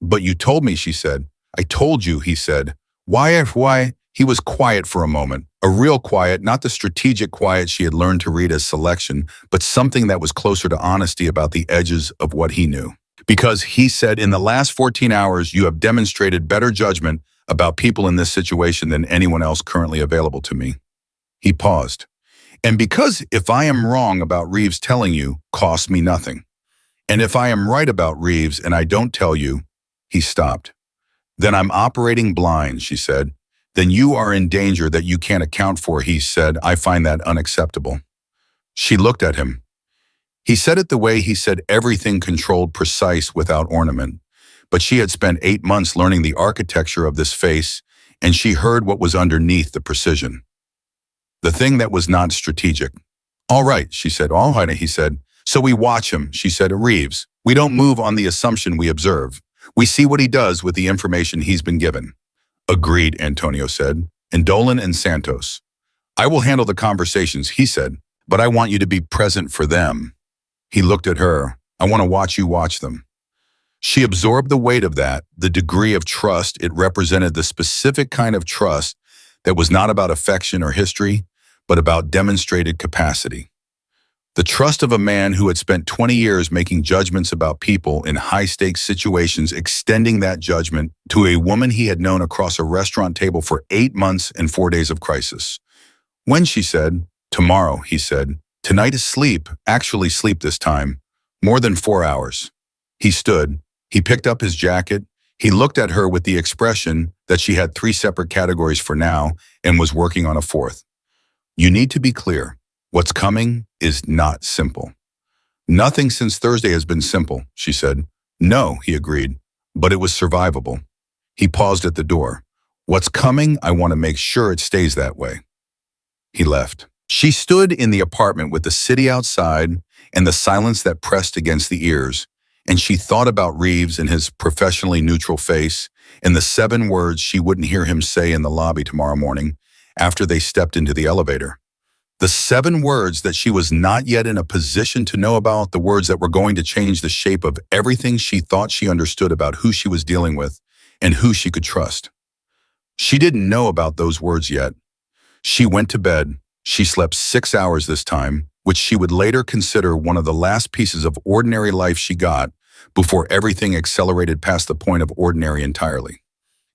But you told me, she said. I told you, he said. Why? He was quiet for a moment. A real quiet, not the strategic quiet she had learned to read as selection, but something that was closer to honesty about the edges of what he knew. Because he said, in the last 14 hours, you have demonstrated better judgment about people in this situation than anyone else currently available to me. He paused. And because if I am wrong about Reeves telling you, costs me nothing. And if I am right about Reeves and I don't tell you, he stopped. Then I'm operating blind, she said. Then you are in danger that you can't account for, he said. I find that unacceptable. She looked at him. He said it the way he said everything, controlled, precise, without ornament. But she had spent 8 months learning the architecture of this face, and she heard what was underneath the precision. The thing that was not strategic. All right, she said. All right, he said. So we watch him, she said, Reeves. We don't move on the assumption we observe. We see what he does with the information he's been given. Agreed, Antonio said. And Dolan and Santos. I will handle the conversations, he said, but I want you to be present for them. He looked at her. I want to watch you watch them. She absorbed the weight of that, the degree of trust. It represented the specific kind of trust that was not about affection or history, but about demonstrated capacity. The trust of a man who had spent 20 years making judgments about people in high-stakes situations, extending that judgment to a woman he had known across a restaurant table for 8 months and 4 days of crisis. When, she said. Tomorrow, he said. Tonight is sleep, actually sleep this time. More than 4 hours. He stood. He picked up his jacket. He looked at her with the expression that she had 3 separate categories for now and was working on a 4th. You need to be clear. What's coming is not simple. Nothing since Thursday has been simple, she said. No, he agreed, but it was survivable. He paused at the door. What's coming, I want to make sure it stays that way. He left. She stood in the apartment with the city outside and the silence that pressed against the ears, and she thought about Reeves and his professionally neutral face and the 7 words she wouldn't hear him say in the lobby tomorrow morning, after they stepped into the elevator. The 7 words that she was not yet in a position to know about, the words that were going to change the shape of everything she thought she understood about who she was dealing with and who she could trust. She didn't know about those words yet. She went to bed. She slept 6 hours this time, which she would later consider one of the last pieces of ordinary life she got before everything accelerated past the point of ordinary entirely.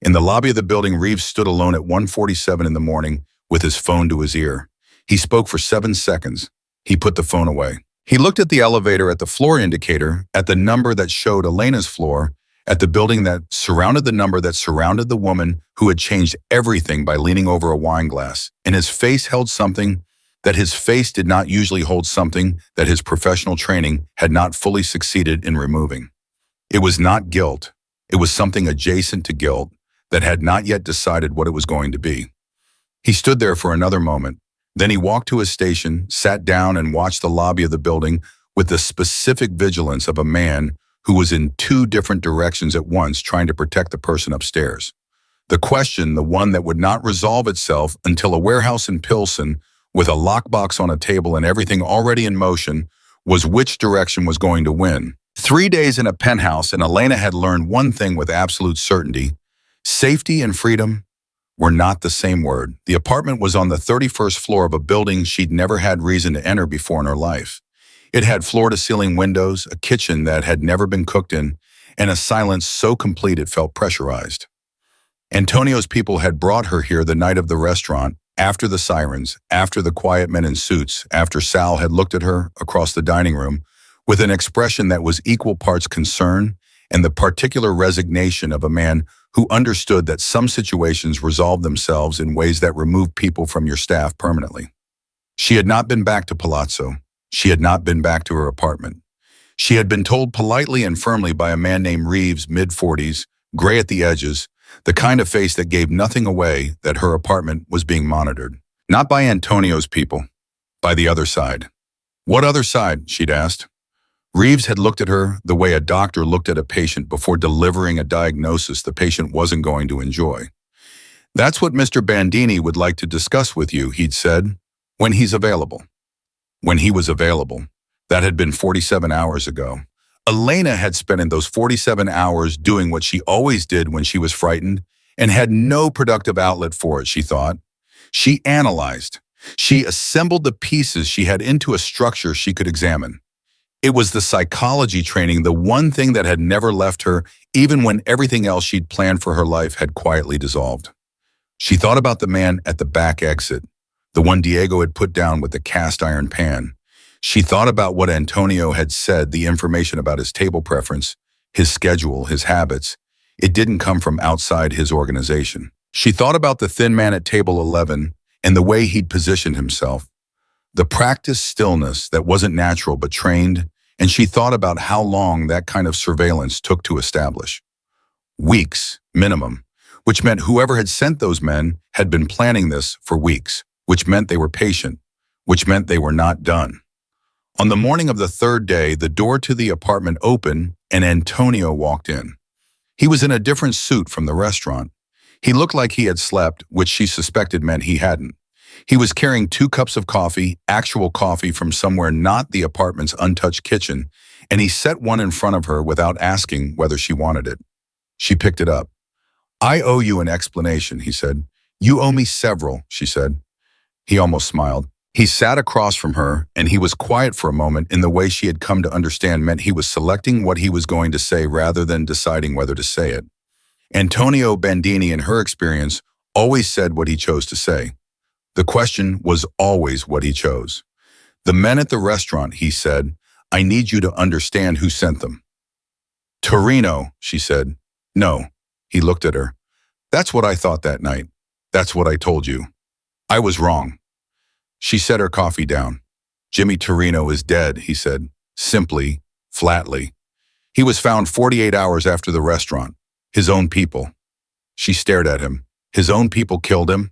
In the lobby of the building, Reeves stood alone at 1:47 in the morning with his phone to his ear. He spoke for 7 seconds. He put the phone away. He looked at the elevator, at the floor indicator, at the number that showed Elena's floor, at the building that surrounded the number that surrounded the woman who had changed everything by leaning over a wine glass. And his face held something that his face did not usually hold, something that his professional training had not fully succeeded in removing. It was not guilt. It was something adjacent to guilt that had not yet decided what it was going to be. He stood there for another moment. Then he walked to his station, sat down, and watched the lobby of the building with the specific vigilance of a man who was in 2 different directions at once, trying to protect the person upstairs. The question, the one that would not resolve itself until a warehouse in Pilsen, with a lockbox on a table and everything already in motion, was which direction was going to win. 3 days in a penthouse, and Elena had learned one thing with absolute certainty: safety and freedom were not the same word. The apartment was on the 31st floor of a building she'd never had reason to enter before in her life. It had floor-to-ceiling windows, a kitchen that had never been cooked in, and a silence so complete it felt pressurized. Antonio's people had brought her here the night of the restaurant, after the sirens, after the quiet men in suits, after Sal had looked at her across the dining room with an expression that was equal parts concern and the particular resignation of a man who understood that some situations resolve themselves in ways that remove people from your staff permanently. She had not been back to Palazzo. She had not been back to her apartment. She had been told politely and firmly by a man named Reeves, mid-40s, gray at the edges, the kind of face that gave nothing away, that her apartment was being monitored. Not by Antonio's people, by the other side. What other side? She'd asked. Reeves had looked at her the way a doctor looked at a patient before delivering a diagnosis the patient wasn't going to enjoy. That's what Mr. Bandini would like to discuss with you, he'd said, when he's available. When he was available. That had been 47 hours ago. Elena had spent in those 47 hours doing what she always did when she was frightened and had no productive outlet for it, she thought. She analyzed. She assembled the pieces she had into a structure she could examine. It was the psychology training, the one thing that had never left her, even when everything else she'd planned for her life had quietly dissolved. She thought about the man at the back exit, the one Diego had put down with the cast iron pan. She thought about what Antonio had said, the information about his table preference, his schedule, his habits. It didn't come from outside his organization. She thought about the thin man at table 11 and the way he'd positioned himself. The practiced stillness that wasn't natural but trained, and she thought about how long that kind of surveillance took to establish. Weeks, minimum, which meant whoever had sent those men had been planning this for weeks, which meant they were patient, which meant they were not done. On the morning of the 3rd day, the door to the apartment opened and Antonio walked in. He was in a different suit from the restaurant. He looked like he had slept, which she suspected meant he hadn't. He was carrying 2 cups of coffee, actual coffee from somewhere not the apartment's untouched kitchen, and he set one in front of her without asking whether she wanted it. She picked it up. "I owe you an explanation," he said. "You owe me several," she said. He almost smiled. He sat across from her, and he was quiet for a moment in the way she had come to understand meant he was selecting what he was going to say rather than deciding whether to say it. Antonio Bandini, in her experience, always said what he chose to say. The question was always what he chose. "The men at the restaurant," he said, "I need you to understand who sent them." "Torino," she said. "No." He looked at her. "That's what I thought that night. That's what I told you. I was wrong." She set her coffee down. "Jimmy Torino is dead," he said, simply, flatly. "He was found 48 hours after the restaurant. His own people." She stared at him. "His own people killed him?"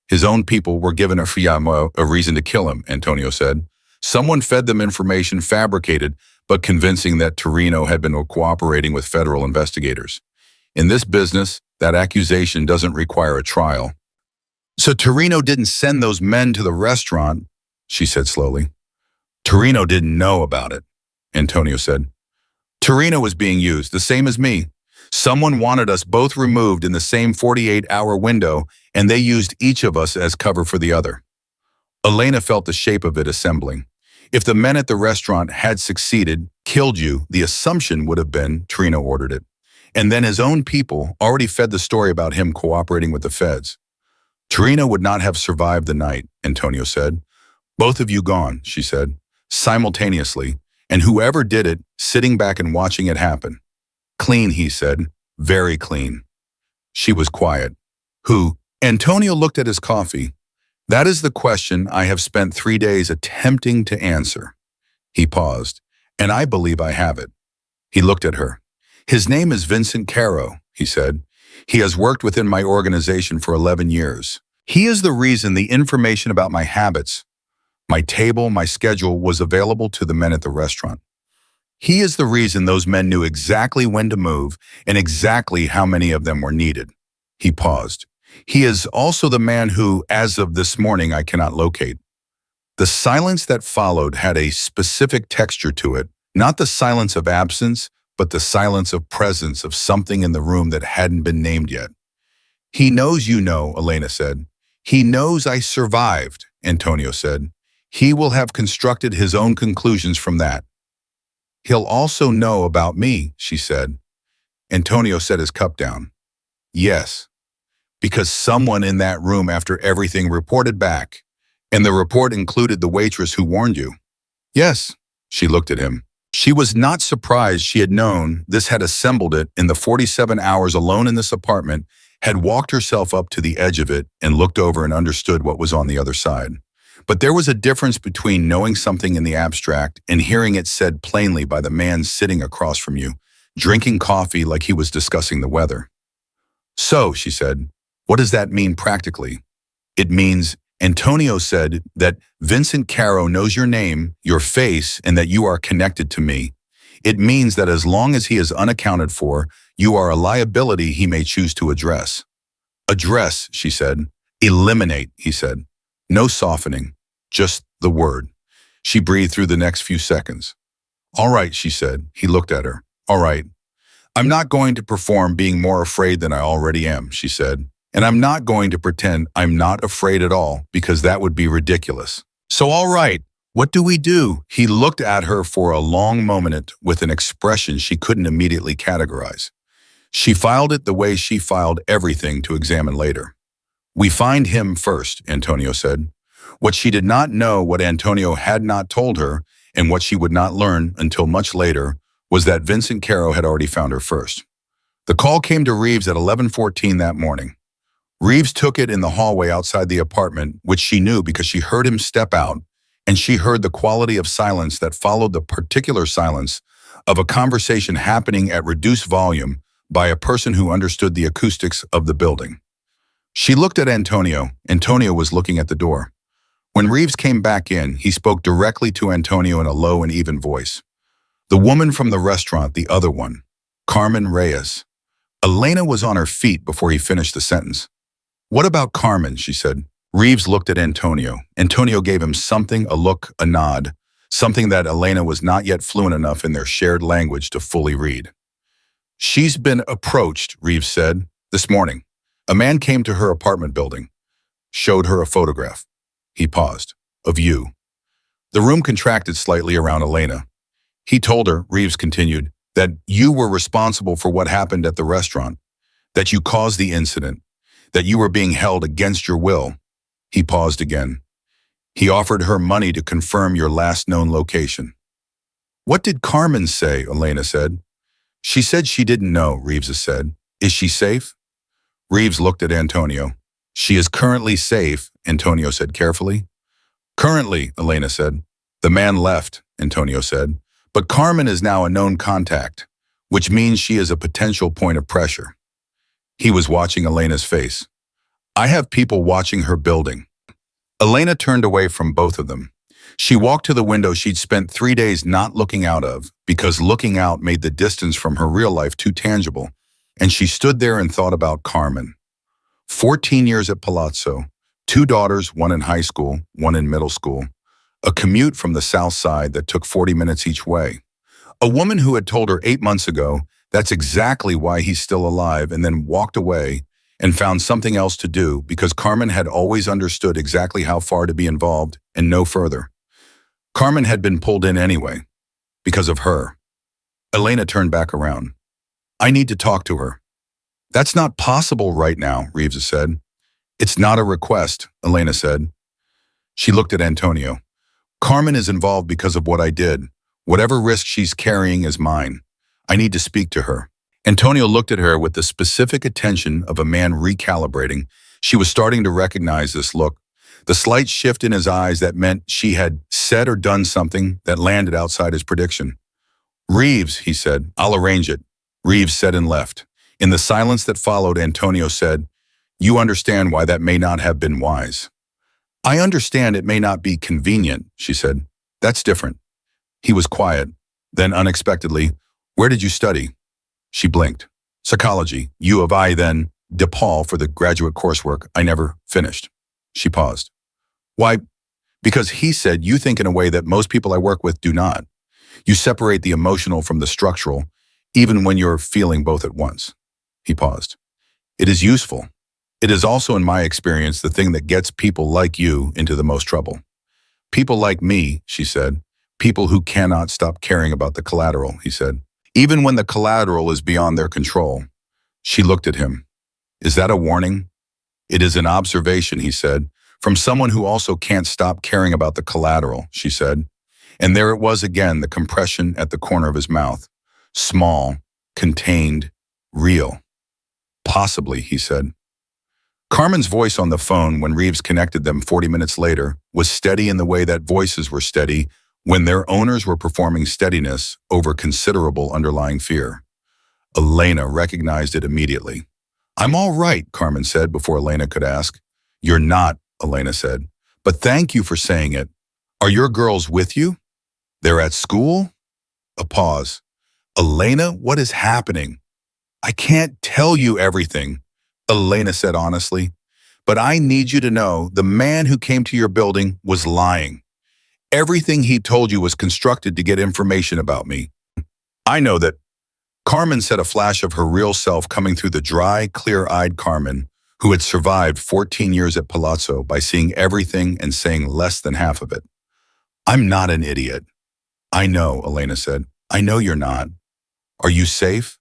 "His own people were given a reason to kill him," Antonio said. "Someone fed them information fabricated but convincing that Torino had been cooperating with federal investigators. In this business, that accusation doesn't require a trial. So Torino didn't send those men to the restaurant, she said slowly. Torino didn't know about it, Antonio said. Torino was being used, the same as me. Someone wanted us both removed in the same 48-hour window, and they used each of us as cover for the other. Elena felt the shape of it assembling. If the men at the restaurant had succeeded, killed you, the assumption would have been Torino ordered it. And then his own people already fed the story about him cooperating with the feds. Torino would not have survived the night, Antonio said. Both of you gone, she said, simultaneously, and whoever did it, sitting back and watching it happen. Clean, he said, very clean. She was quiet. Who? Antonio looked at his coffee. That is the question I have spent 3 days attempting to answer. He paused, and I believe I have it. He looked at her. His name is Vincent Caro, he said. He has worked within my organization for 11 years. He is the reason the information about my habits, my table, my schedule was available to the men at the restaurant. He is the reason those men knew exactly when to move and exactly how many of them were needed. He paused. He is also the man who, as of this morning, I cannot locate. The silence that followed had a specific texture to it, not the silence of absence, but the silence of presence of something in the room that hadn't been named yet. He knows you know, Elena said. He knows I survived, Antonio said. He will have constructed his own conclusions from that. He'll also know about me, she said. Antonio set his cup down. Yes, because someone in that room after everything reported back, and the report included the waitress who warned you. Yes, she looked at him. She was not surprised she had known this had assembled it in the 47 hours alone in this apartment, had walked herself up to the edge of it and looked over and understood what was on the other side. But there was a difference between knowing something in the abstract and hearing it said plainly by the man sitting across from you, drinking coffee like he was discussing the weather. So, she said, what does that mean practically? It means, Antonio said, that Vincent Caro knows your name, your face, and that you are connected to me. It means that as long as he is unaccounted for, you are a liability he may choose to address. Address, she said. Eliminate, he said. No softening, just the word. She breathed through the next few seconds. All right, she said. He looked at her. All right. I'm not going to perform being more afraid than I already am, she said. And I'm not going to pretend I'm not afraid at all, because that would be ridiculous. So all right, what do we do? He looked at her for a long moment with an expression she couldn't immediately categorize. She filed it the way she filed everything to examine later. We find him first, Antonio said. What she did not know, what Antonio had not told her, and what she would not learn until much later, was that Vincent Caro had already found her first. The call came to Reeves at 11:14 that morning. Reeves took it in the hallway outside the apartment, which she knew because she heard him step out, and she heard the quality of silence that followed the particular silence of a conversation happening at reduced volume by a person who understood the acoustics of the building. She looked at Antonio. Antonio was looking at the door. When Reeves came back in, he spoke directly to Antonio in a low and even voice. The woman from the restaurant, the other one, Carmen Reyes. Elena was on her feet before he finished the sentence. What about Carmen, she said. Reeves looked at Antonio. Antonio gave him something, a look, a nod, something that Elena was not yet fluent enough in their shared language to fully read. She's been approached, Reeves said, this morning. A man came to her apartment building, showed her a photograph. He paused. Of you. The room contracted slightly around Elena. He told her, Reeves continued, that you were responsible for what happened at the restaurant, that you caused the incident, that you were being held against your will. He paused again. He offered her money to confirm your last known location. What did Carmen say? Elena said. She said she didn't know, Reeves said. Is she safe? Reeves looked at Antonio. She is currently safe, Antonio said carefully. Currently, Elena said. The man left, Antonio said. But Carmen is now a known contact, which means she is a potential point of pressure. He was watching Elena's face. I have people watching her building. Elena turned away from both of them. She walked to the window she'd spent 3 days not looking out of, because looking out made the distance from her real life too tangible, and she stood there and thought about Carmen. 14 years at Palazzo, Two daughters, one in high school, one in middle school. A commute from the south side that took 40 minutes each way. A woman who had told her 8 months ago that's exactly why he's still alive and then walked away and found something else to do because Carmen had always understood exactly how far to be involved and no further. Carmen had been pulled in anyway, because of her. Elena turned back around. I need to talk to her. That's not possible right now, Reeves said. It's not a request, Elena said. She looked at Antonio. Carmen is involved because of what I did. Whatever risk she's carrying is mine. I need to speak to her. Antonio looked at her with the specific attention of a man recalibrating. She was starting to recognize this look, the slight shift in his eyes that meant she had said or done something that landed outside his prediction. Reeves, he said, I'll arrange it. Reeves said and left. In the silence that followed, Antonio said, You understand why that may not have been wise. I understand it may not be convenient, she said. That's different. He was quiet. Then, unexpectedly, Where did you study? She blinked. Psychology, U of I, then DePaul for the graduate coursework I never finished. She paused. Why? Because he said you think in a way that most people I work with do not. You separate the emotional from the structural, even when you're feeling both at once. He paused. It is useful. It is also, in my experience, the thing that gets people like you into the most trouble. People like me, she said. People who cannot stop caring about the collateral, he said. Even when the collateral is beyond their control. She looked at him. Is that a warning? It is an observation, he said, from someone who also can't stop caring about the collateral, she said. And there it was again, the compression at the corner of his mouth. Small, contained, real. Possibly, he said. Carmen's voice on the phone when Reeves connected them 40 minutes later was steady in the way that voices were steady when their owners were performing steadiness over considerable underlying fear. Elena recognized it immediately. I'm all right, Carmen said before Elena could ask. You're not, Elena said. But thank you for saying it. Are your girls with you? They're at school? A pause. Elena, what is happening? I can't tell you everything, Elena said honestly. But I need you to know the man who came to your building was lying. Everything he told you was constructed to get information about me. I know that. Carmen said, a flash of her real self coming through the dry, clear-eyed Carmen, who had survived 14 years at Palazzo by seeing everything and saying less than half of it. I'm not an idiot. I know, Elena said. I know you're not. Are you safe?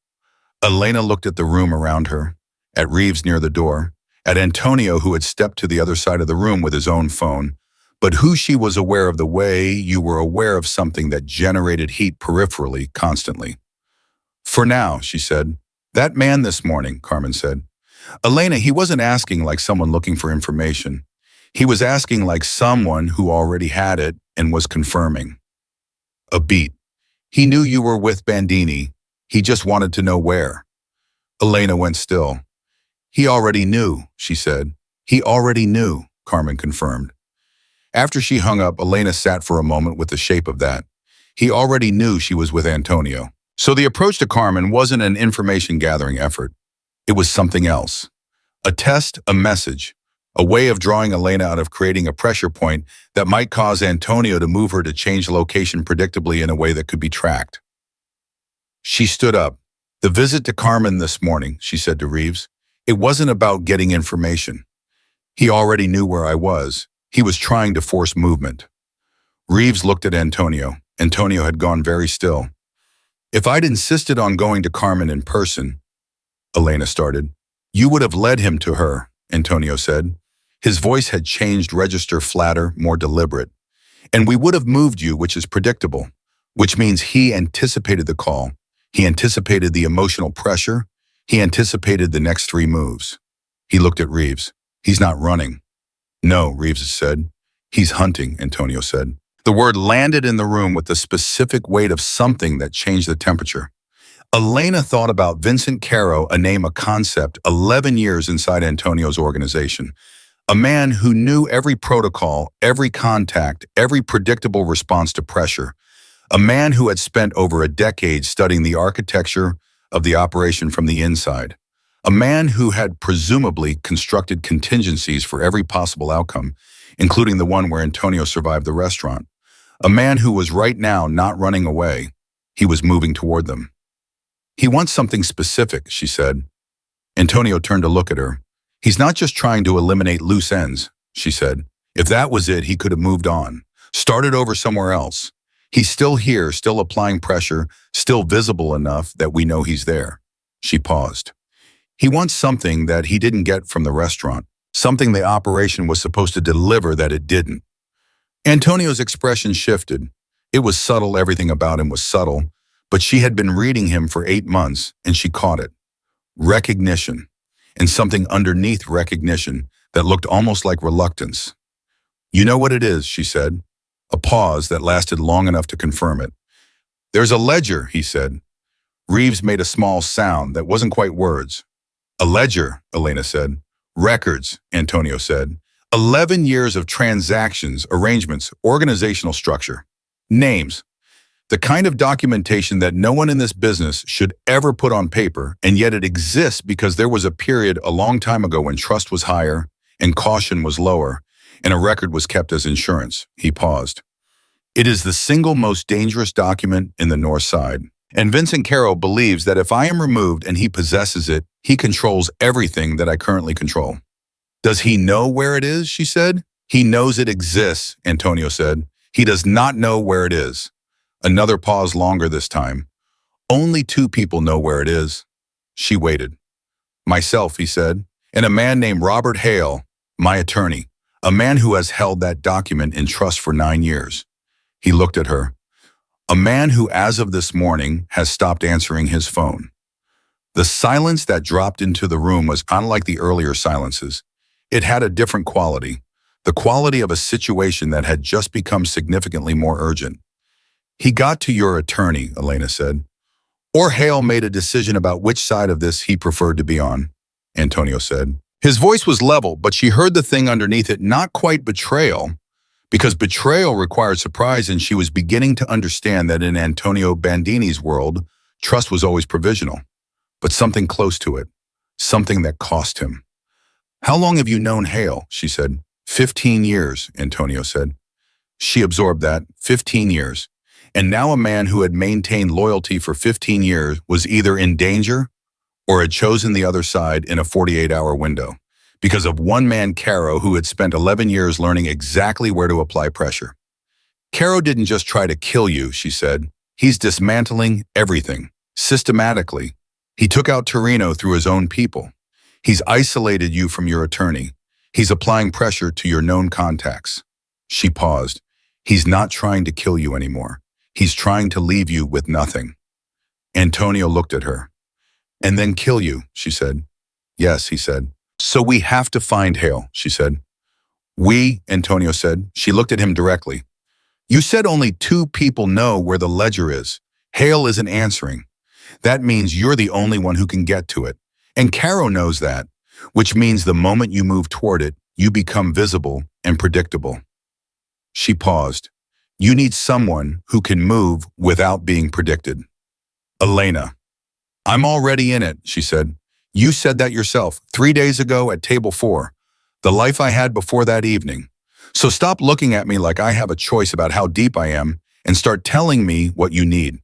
Elena looked at the room around her, at Reeves near the door, at Antonio who had stepped to the other side of the room with his own phone, but who she was aware of the way you were aware of something that generated heat peripherally constantly. For now, she said. That man this morning, Carmen said. Elena, he wasn't asking like someone looking for information. He was asking like someone who already had it and was confirming. A beat. He knew you were with Bandini. He just wanted to know where. Elena went still. He already knew, she said. He already knew, Carmen confirmed. After she hung up, Elena sat for a moment with the shape of that. He already knew she was with Antonio. So the approach to Carmen wasn't an information-gathering effort. It was something else. A test, a message, a way of drawing Elena out of creating a pressure point that might cause Antonio to move her to change location predictably in a way that could be tracked. She stood up. The visit to Carmen this morning, she said to Reeves, it wasn't about getting information. He already knew where I was. He was trying to force movement. Reeves looked at Antonio. Antonio had gone very still. If I'd insisted on going to Carmen in person, Elena started, you would have led him to her, Antonio said. His voice had changed register flatter, more deliberate. And we would have moved you, which is predictable, which means he anticipated the call. He anticipated the emotional pressure. He anticipated the next 3 moves. He looked at Reeves. He's not running. No, Reeves said. He's hunting, Antonio said. The word landed in the room with the specific weight of something that changed the temperature. Elena thought about Vincent Caro, a name, a concept, 11 years inside Antonio's organization. A man who knew every protocol, every contact, every predictable response to pressure. A man who had spent over a decade studying the architecture of the operation from the inside. A man who had presumably constructed contingencies for every possible outcome, including the one where Antonio survived the restaurant. A man who was right now not running away. He was moving toward them. He wants something specific, she said. Antonio turned to look at her. He's not just trying to eliminate loose ends, she said. If that was it, he could have moved on, started over somewhere else. He's still here, still applying pressure, still visible enough that we know he's there. She paused. He wants something that he didn't get from the restaurant, something the operation was supposed to deliver that it didn't. Antonio's expression shifted. It was subtle, everything about him was subtle, but she had been reading him for 8 months, and she caught it. Recognition, and something underneath recognition that looked almost like reluctance. You know what it is, she said. A pause that lasted long enough to confirm it. There's a ledger, he said. Reeves made a small sound that wasn't quite words. A ledger, Elena said. Records, Antonio said. 11 years of transactions, arrangements, organizational structure. Names. The kind of documentation that no one in this business should ever put on paper, and yet it exists because there was a period a long time ago when trust was higher and caution was lower, and a record was kept as insurance. He paused. It is the single most dangerous document in the North Side. And Vincent Caro believes that if I am removed and he possesses it, he controls everything that I currently control. Does he know where it is, she said. He knows it exists, Antonio said. He does not know where it is. Another pause, longer this time. Only 2 people know where it is. She waited. Myself, he said, and a man named Robert Hale, my attorney, a man who has held that document in trust for 9 years. He looked at her. A man who, as of this morning, has stopped answering his phone. The silence that dropped into the room was unlike the earlier silences. It had a different quality, the quality of a situation that had just become significantly more urgent. He got to your attorney, Elena said. Or Hale made a decision about which side of this he preferred to be on, Antonio said. His voice was level, but she heard the thing underneath it, not quite betrayal, because betrayal required surprise, and she was beginning to understand that in Antonio Bandini's world, trust was always provisional, but something close to it, something that cost him. How long have you known Hale? She said. 15 years, Antonio said. She absorbed that, 15 years. And now a man who had maintained loyalty for 15 years was either in danger or had chosen the other side in a 48-hour window because of one man, Caro, who had spent 11 years learning exactly where to apply pressure. Caro didn't just try to kill you, she said. He's dismantling everything, systematically. He took out Torino through his own people. He's isolated you from your attorney. He's applying pressure to your known contacts. She paused. He's not trying to kill you anymore. He's trying to leave you with nothing. Antonio looked at her. And then kill you, she said. Yes, he said. So we have to find Hale, she said. We, Antonio said. She looked at him directly. You said only 2 people know where the ledger is. Hale isn't answering. That means you're the only one who can get to it. And Caro knows that, which means the moment you move toward it, you become visible and predictable. She paused. You need someone who can move without being predicted. Elena. I'm already in it, she said. You said that yourself 3 days ago at table 4, the life I had before that evening. So stop looking at me like I have a choice about how deep I am and start telling me what you need.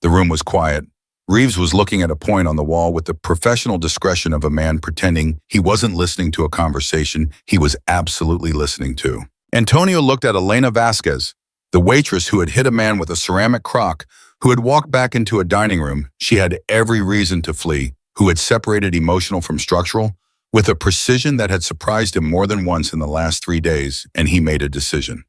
The room was quiet. Reeves was looking at a point on the wall with the professional discretion of a man pretending he wasn't listening to a conversation he was absolutely listening to. Antonio looked at Elena Vasquez, the waitress who had hit a man with a ceramic crock, who had walked back into a dining room she had every reason to flee, who had separated emotional from structural, with a precision that had surprised him more than once in the last 3 days, and he made a decision.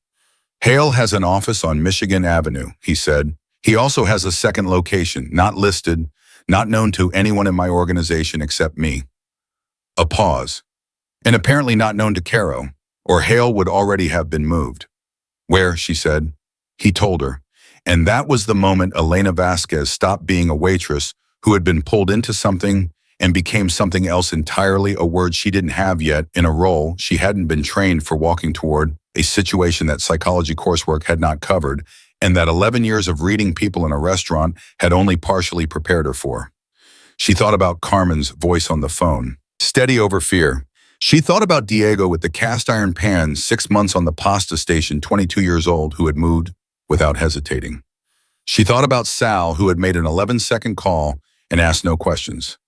Hale has an office on Michigan Avenue, he said. He also has a second location, not listed, not known to anyone in my organization except me. A pause. And apparently not known to Caro, or Hale would already have been moved. Where, she said. He told her. And that was the moment Elena Vasquez stopped being a waitress who had been pulled into something and became something else entirely, a word she didn't have yet, in a role she hadn't been trained for, walking toward a situation that psychology coursework had not covered, and that 11 years of reading people in a restaurant had only partially prepared her for. She thought about Carmen's voice on the phone, steady over fear. She thought about Diego with the cast iron pan, 6 months on the pasta station, 22 years old, who had moved without hesitating. She thought about Sal, who had made an 11-second call and asked no questions.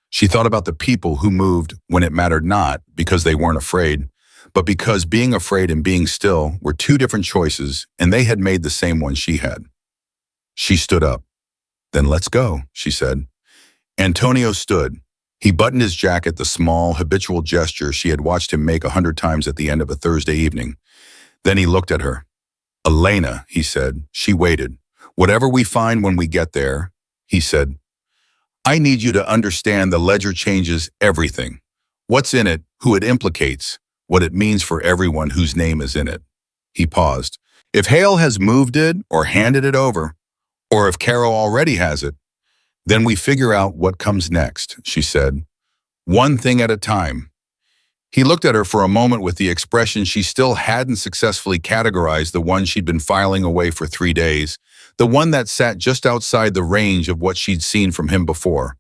She thought about the people who moved when it mattered, not because they weren't afraid, but because being afraid and being still were two different choices, and they had made the same one she had. She stood up. "Then let's go," she said. Antonio stood. He buttoned his jacket, the small, habitual gesture she had watched him make 100 times at the end of a Thursday evening. Then he looked at her. "Elena," he said. She waited. "Whatever we find when we get there," he said, "I need you to understand the ledger changes everything. What's in it, who it implicates, what it means for everyone whose name is in it." He paused. "If Hale has moved it or handed it over, or if Caro already has it, then we figure out what comes next," she said. "One thing at a time." He looked at her for a moment with the expression she still hadn't successfully categorized, the one she'd been filing away for 3 days, the one that sat just outside the range of what she'd seen from him before.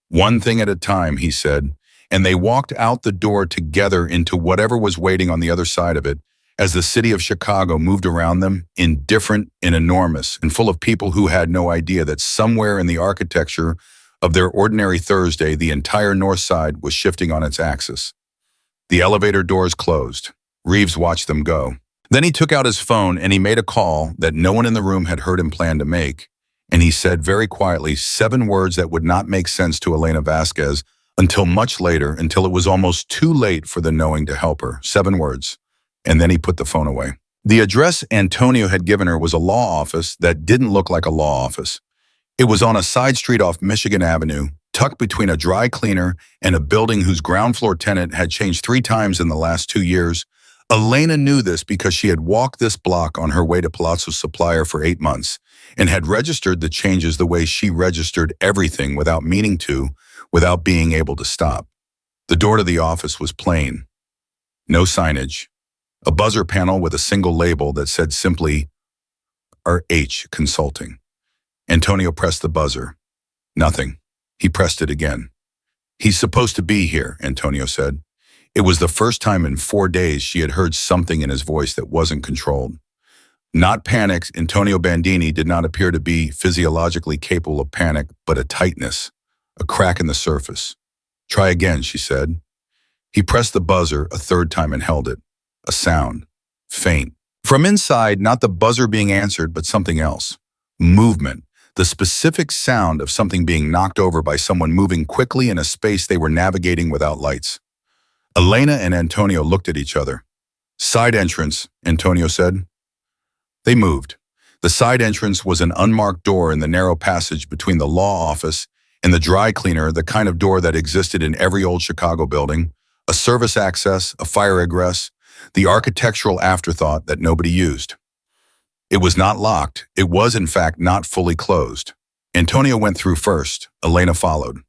"One thing at a time," he said, and they walked out the door together into whatever was waiting on the other side of it, as the city of Chicago moved around them, indifferent and enormous, and full of people who had no idea that somewhere in the architecture of their ordinary Thursday, the entire north side was shifting on its axis. The elevator doors closed. Reeves watched them go. Then he took out his phone and he made a call that no one in the room had heard him plan to make, and he said very quietly 7 words that would not make sense to Elena Vasquez until much later, until it was almost too late for the knowing to help her. 7 words. And then he put the phone away. The address Antonio had given her was a law office that didn't look like a law office. It was on a side street off Michigan Avenue, tucked between a dry cleaner and a building whose ground floor tenant had changed 3 times in the last 2 years. Elena knew this because she had walked this block on her way to Palazzo Supplier for 8 months and had registered the changes the way she registered everything, without meaning to, without being able to stop. The door to the office was plain. No signage. A buzzer panel with a single label that said simply, RH Consulting. Antonio pressed the buzzer. Nothing. He pressed it again. "He's supposed to be here," Antonio said. It was the first time in 4 days she had heard something in his voice that wasn't controlled. Not panic. Antonio Bandini did not appear to be physiologically capable of panic, but a tightness, a crack in the surface. "Try again," she said. He pressed the buzzer a 3rd time and held it. A sound. Faint. From inside, not the buzzer being answered, but something else. Movement. The specific sound of something being knocked over by someone moving quickly in a space they were navigating without lights. Elena and Antonio looked at each other. "Side entrance," Antonio said. They moved. The side entrance was an unmarked door in the narrow passage between the law office and the dry cleaner, the kind of door that existed in every old Chicago building, a service access, a fire egress, the architectural afterthought that nobody used. It was not locked. It was, in fact, not fully closed. Antonio went through first. Elena followed.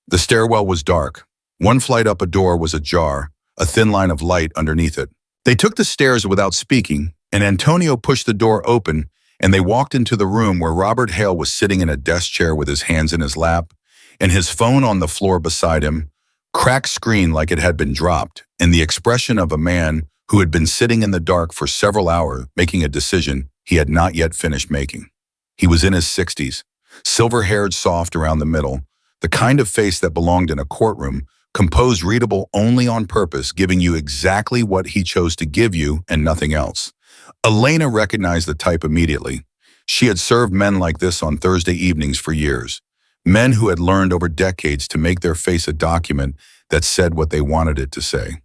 The stairwell was dark. 1 flight up a door was ajar, a thin line of light underneath it. They took the stairs without speaking, and Antonio pushed the door open, and they walked into the room where Robert Hale was sitting in a desk chair with his hands in his lap, and his phone on the floor beside him, cracked screen like it had been dropped, and the expression of a man who had been sitting in the dark for several hours making a decision he had not yet finished making. He was in his 60s, silver-haired, soft around the middle, the kind of face that belonged in a courtroom, composed, readable only on purpose, giving you exactly what he chose to give you and nothing else. Elena recognized the type immediately. She had served men like this on Thursday evenings for years, men who had learned over decades to make their face a document that said what they wanted it to say.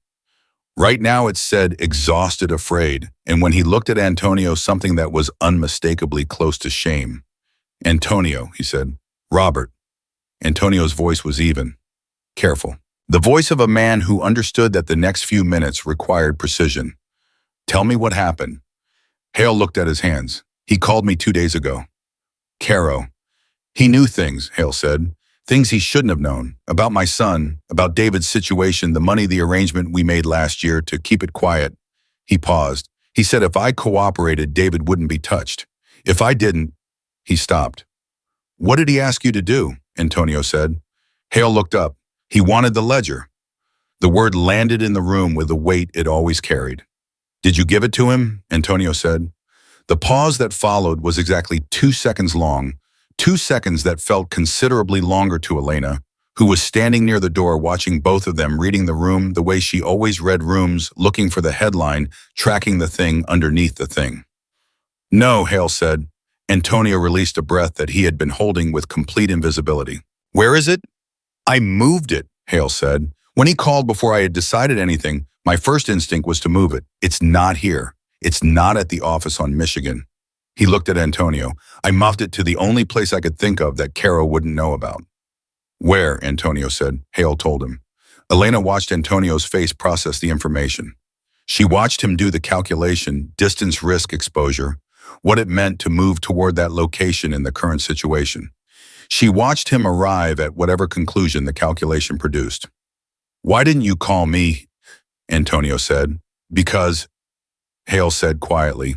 Right now it said exhausted, afraid, and when he looked at Antonio, something that was unmistakably close to shame. "Antonio," he said. "Robert." Antonio's voice was even, careful. The voice of a man who understood that the next few minutes required precision. "Tell me what happened." Hale looked at his hands. "He called me 2 days ago." "Caro." "He knew things," Hale said. "Things he shouldn't have known. About my son, about David's situation, the money, the arrangement we made last year to keep it quiet." He paused. "He said if I cooperated, David wouldn't be touched. If I didn't..." He stopped. "What did he ask you to do?" Antonio said. Hale looked up. He wanted the ledger. The word landed in the room with the weight it always carried. Did you give it to him? Antonio said. The pause that followed was exactly 2 seconds long, 2 seconds that felt considerably longer to Elena, who was standing near the door watching both of them reading the room the way she always read rooms, looking for the headline, tracking the thing underneath the thing. No, Hale said. Antonio released a breath that he had been holding with complete invisibility. Where is it? I moved it, Hale said. When he called before I had decided anything, my first instinct was to move it. It's not here. It's not at the office on Michigan. He looked at Antonio. I moved it to the only place I could think of that Caro wouldn't know about. Where? Antonio said. Hale told him. Elena watched Antonio's face process the information. She watched him do the calculation, distance risk exposure, what it meant to move toward that location in the current situation. She watched him arrive at whatever conclusion the calculation produced. Why didn't you call me? Antonio said. Because, Hale said quietly.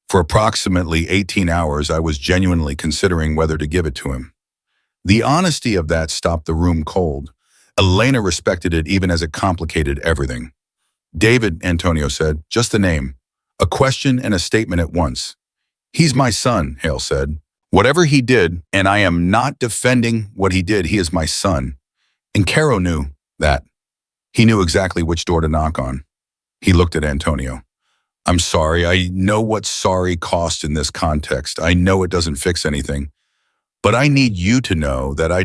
For approximately 18 hours, I was genuinely considering whether to give it to him. The honesty of that stopped the room cold. Elena respected it even as it complicated everything. David, Antonio said, just the name. A question and a statement at once. He's my son, Hale said. Whatever he did, and I am not defending what he did, he is my son. And Caro knew that. He knew exactly which door to knock on. He looked at Antonio. I'm sorry, I know what sorry cost in this context. I know it doesn't fix anything. But I need you to know that I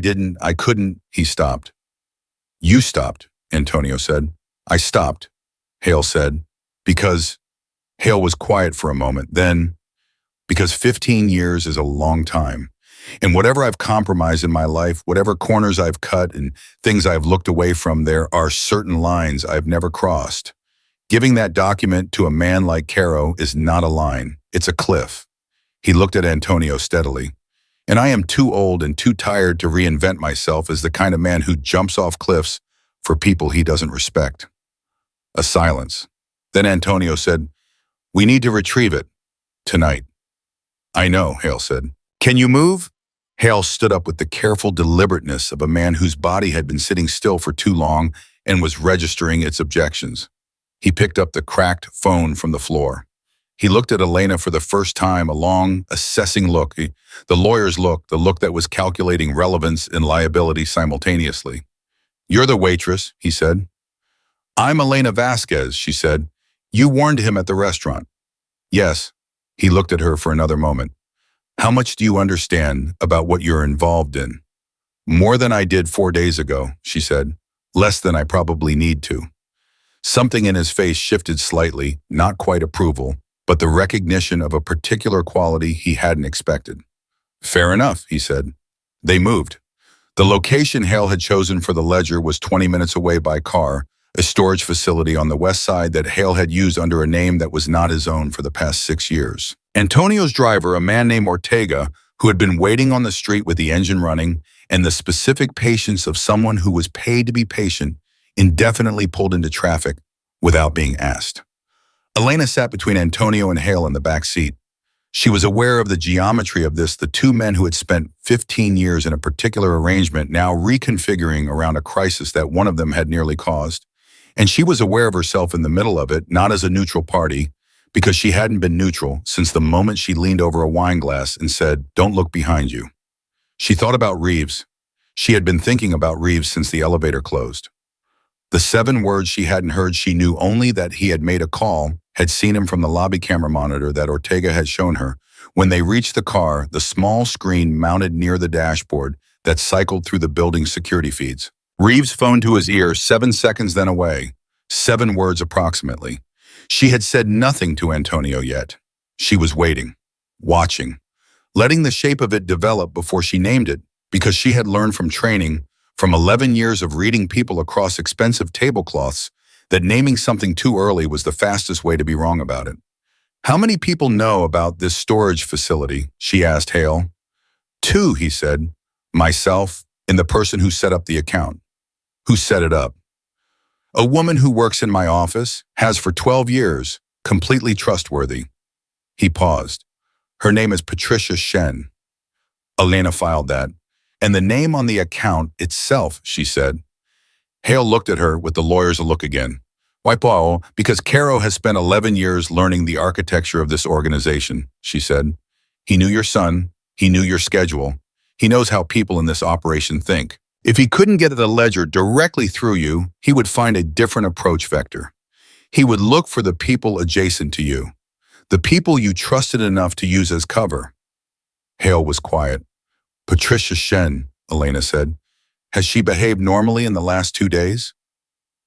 couldn't, he stopped. You stopped, Antonio said. I stopped, Hale said, because Hale was quiet for a moment. Then, because 15 years is a long time. And whatever I've compromised in my life, whatever corners I've cut and things I've looked away from, there are certain lines I've never crossed. Giving that document to a man like Caro is not a line, it's a cliff. He looked at Antonio steadily. And I am too old and too tired to reinvent myself as the kind of man who jumps off cliffs for people he doesn't respect. A silence. Then Antonio said, we need to retrieve it. Tonight. I know, Hale said. Can you move? Hale stood up with the careful deliberateness of a man whose body had been sitting still for too long and was registering its objections. He picked up the cracked phone from the floor. He looked at Elena for the first time, a long, assessing look, the lawyer's look, the look that was calculating relevance and liability simultaneously. You're the waitress, he said. I'm Elena Vasquez, she said. You warned him at the restaurant. Yes. He looked at her for another moment. How much do you understand about what you're involved in? More than I did 4 days ago, she said. Less than I probably need to. Something in his face shifted slightly, not quite approval, but the recognition of a particular quality he hadn't expected. Fair enough, he said. They moved. The location Hale had chosen for the ledger was 20 minutes away by car, a storage facility on the west side that Hale had used under a name that was not his own for the past 6 years. Antonio's driver, a man named Ortega, who had been waiting on the street with the engine running, and the specific patience of someone who was paid to be patient, indefinitely pulled into traffic without being asked. Elena sat between Antonio and Hale in the back seat. She was aware of the geometry of this, the two men who had spent 15 years in a particular arrangement now reconfiguring around a crisis that one of them had nearly caused. And she was aware of herself in the middle of it, not as a neutral party, because she hadn't been neutral since the moment she leaned over a wine glass and said, "Don't look behind you." She thought about Reeves. She had been thinking about Reeves since the elevator closed. The 7 words she hadn't heard, she knew only that he had made a call, had seen him from the lobby camera monitor that Ortega had shown her. When they reached the car, the small screen mounted near the dashboard that cycled through the building's security feeds. Reeves' phone to his ear, 7 seconds then away. 7 words approximately. She had said nothing to Antonio yet. She was waiting, watching, letting the shape of it develop before she named it, because she had learned from training, from 11 years of reading people across expensive tablecloths, that naming something too early was the fastest way to be wrong about it. How many people know about this storage facility? She asked Hale. 2, he said. Myself and the person who set up the account. Who set it up? A woman who works in my office, has for 12 years, completely trustworthy. He paused. Her name is Patricia Shen. Elena filed that. And the name on the account itself, she said. Hale looked at her with the lawyer's look again. Why, Paul? Because Caro has spent 11 years learning the architecture of this organization, she said. He knew your son. He knew your schedule. He knows how people in this operation think. If he couldn't get at the ledger directly through you, he would find a different approach vector. He would look for the people adjacent to you, the people you trusted enough to use as cover. Hale was quiet. Patricia Shen, Elena said. Has she behaved normally in the last 2 days?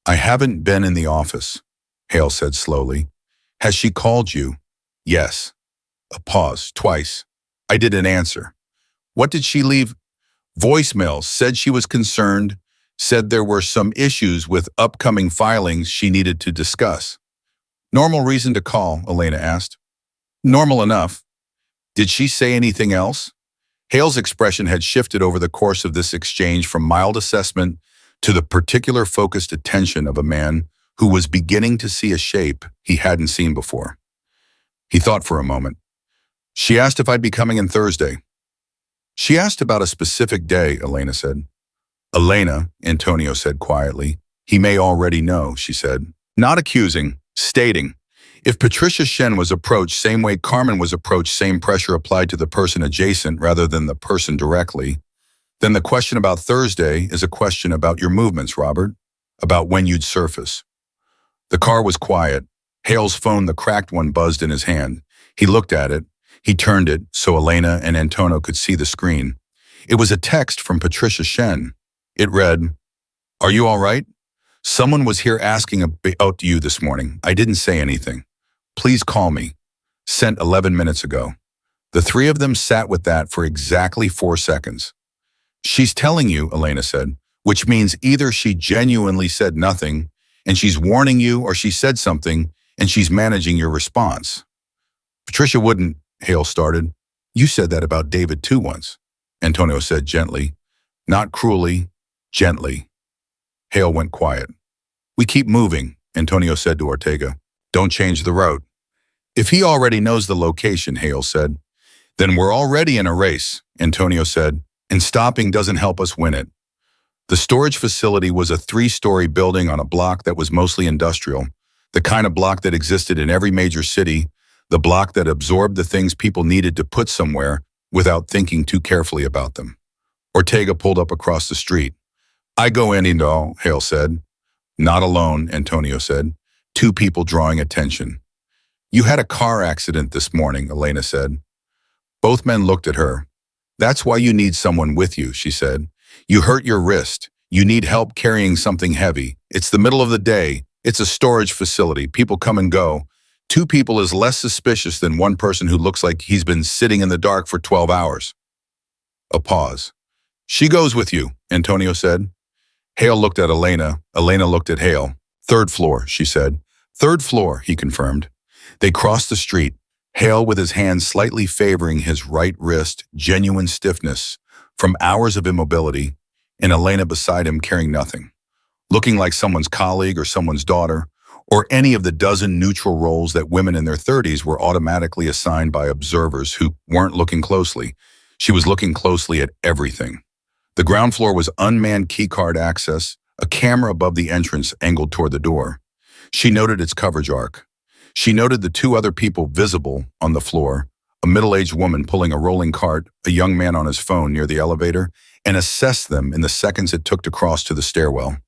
I haven't been in the office, Hale said slowly. Has she called you? Yes. A pause, twice. I didn't answer. What did she leave? Voicemail, said she was concerned, said there were some issues with upcoming filings she needed to discuss. Normal reason to call, Elena asked. Normal enough. Did she say anything else? Hale's expression had shifted over the course of this exchange from mild assessment to the particular focused attention of a man who was beginning to see a shape he hadn't seen before. He thought for a moment. She asked if I'd be coming in Thursday. She asked about a specific day, Elena said. Elena, Antonio said quietly. He may already know, she said. Not accusing, stating. If Patricia Shen was approached same way Carmen was approached, same pressure applied to the person adjacent rather than the person directly, then the question about Thursday is a question about your movements, Robert, about when you'd surface. The car was quiet. Hale's phone, the cracked one, buzzed in his hand. He looked at it. He turned it so Elena and Antonio could see the screen. It was a text from Patricia Shen. It read, Are you all right? Someone was here asking about you this morning. I didn't say anything. Please call me. Sent 11 minutes ago. The three of them sat with that for exactly 4 seconds. She's telling you, Elena said, which means either she genuinely said nothing and she's warning you, or she said something and she's managing your response. Patricia wouldn't, Hale started. You said that about David too once, Antonio said gently. Not cruelly, gently. Hale went quiet. We keep moving, Antonio said to Ortega. Don't change the route. If he already knows the location, Hale said. Then we're already in a race, Antonio said, and stopping doesn't help us win it. The storage facility was a 3-story building on a block that was mostly industrial, the kind of block that existed in every major city, the block that absorbed the things people needed to put somewhere without thinking too carefully about them. Ortega pulled up across the street. I go in and all, Hale said. Not alone, Antonio said. 2 people drawing attention. You had a car accident this morning, Elena said. Both men looked at her. That's why you need someone with you, she said. You hurt your wrist. You need help carrying something heavy. It's the middle of the day. It's a storage facility. People come and go. 2 people is less suspicious than one person who looks like he's been sitting in the dark for 12 hours. A pause. She goes with you, Antonio said. Hale looked at Elena. Elena looked at Hale. 3rd floor, she said. 3rd floor, he confirmed. They crossed the street, Hale with his hand slightly favoring his right wrist, genuine stiffness from hours of immobility, and Elena beside him carrying nothing, looking like someone's colleague or someone's daughter, or any of the dozen neutral roles that women in their 30s were automatically assigned by observers who weren't looking closely. She was looking closely at everything. The ground floor was unmanned keycard access, a camera above the entrance angled toward the door. She noted its coverage arc. She noted the 2 other people visible on the floor, a middle-aged woman pulling a rolling cart, a young man on his phone near the elevator, and assessed them in the seconds it took to cross to the stairwell.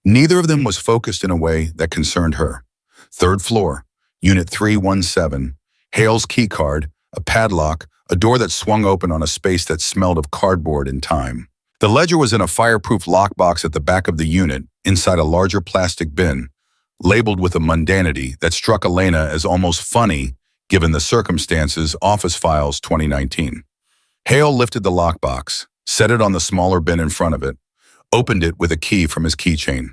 Neither of them was focused in a way that concerned her. 3rd floor, Unit 317, Hale's keycard, a padlock, a door that swung open on a space that smelled of cardboard and time. The ledger was in a fireproof lockbox at the back of the unit, inside a larger plastic bin, labeled with a mundanity that struck Elena as almost funny given the circumstances. Office Files 2019. Hale lifted the lockbox, set it on the smaller bin in front of it, opened it with a key from his keychain.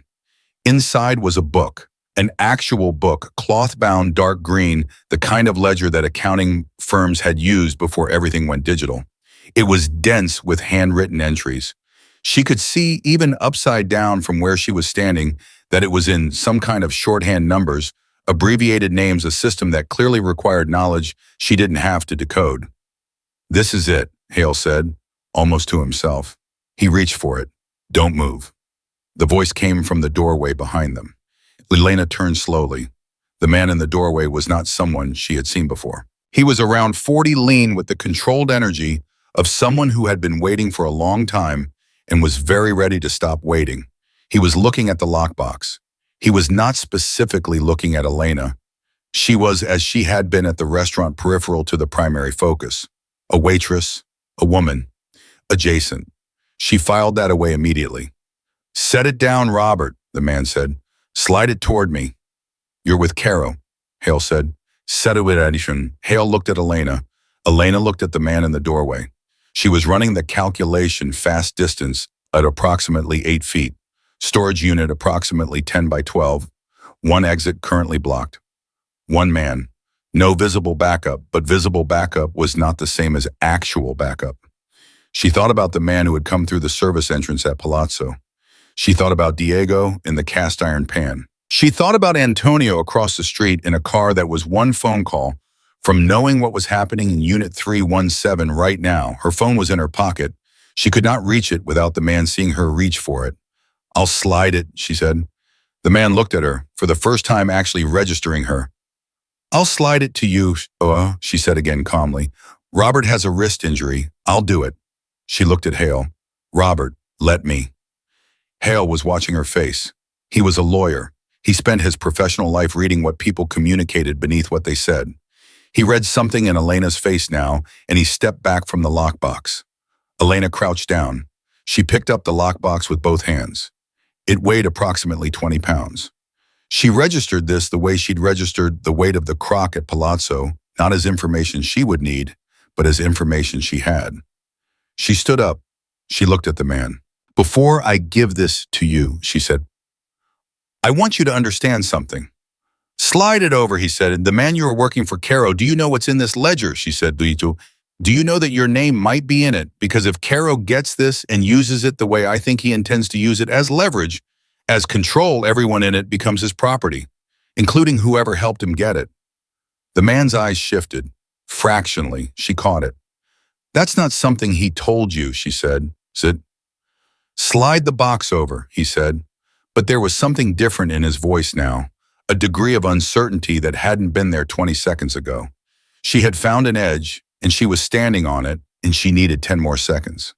Inside was a book, an actual book, cloth-bound dark green, the kind of ledger that accounting firms had used before everything went digital. It was dense with handwritten entries. She could see, even upside down from where she was standing, that it was in some kind of shorthand numbers, abbreviated names, a system that clearly required knowledge she didn't have to decode. This is it, Hale said, almost to himself. He reached for it. Don't move. The voice came from the doorway behind them. Elena turned slowly. The man in the doorway was not someone she had seen before. He was around 40, lean, with the controlled energy of someone who had been waiting for a long time and was very ready to stop waiting. He was looking at the lockbox. He was not specifically looking at Elena. She was as she had been at the restaurant, peripheral to the primary focus. A waitress, a woman, adjacent. She filed that away immediately. Set it down, Robert, the man said. Slide it toward me. You're with Caro, Hale said. Set it with addition. Hale looked at Elena. Elena looked at the man in the doorway. She was running the calculation fast distance at approximately 8 feet. Storage unit approximately 10 by 12. One exit currently blocked. One man. No visible backup, but visible backup was not the same as actual backup. She thought about the man who had come through the service entrance at Palazzo. She thought about Diego in the cast iron pan. She thought about Antonio across the street in a car that was one phone call from knowing what was happening in Unit 317 right now. Her phone was in her pocket. She could not reach it without the man seeing her reach for it. I'll slide it, she said. The man looked at her, for the first time actually registering her. I'll slide it to you, she said again calmly. Robert has a wrist injury. I'll do it. She looked at Hale. Robert, let me. Hale was watching her face. He was a lawyer. He spent his professional life reading what people communicated beneath what they said. He read something in Elena's face now, and he stepped back from the lockbox. Elena crouched down. She picked up the lockbox with both hands. It weighed approximately 20 pounds. She registered this the way she'd registered the weight of the crock at Palazzo, not as information she would need, but as information she had. She stood up. She looked at the man. Before I give this to you, she said, I want you to understand something. Slide it over, he said. The man you are working for, Caro, do you know what's in this ledger? She said, do you know that your name might be in it? Because if Caro gets this and uses it the way I think he intends to use it, as leverage, as control, everyone in it becomes his property, including whoever helped him get it. The man's eyes shifted. Fractionally, she caught it. That's not something he told you, she said. Slide the box over, he said. But there was something different in his voice now, a degree of uncertainty that hadn't been there 20 seconds ago. She had found an edge, and she was standing on it, and she needed 10 more seconds.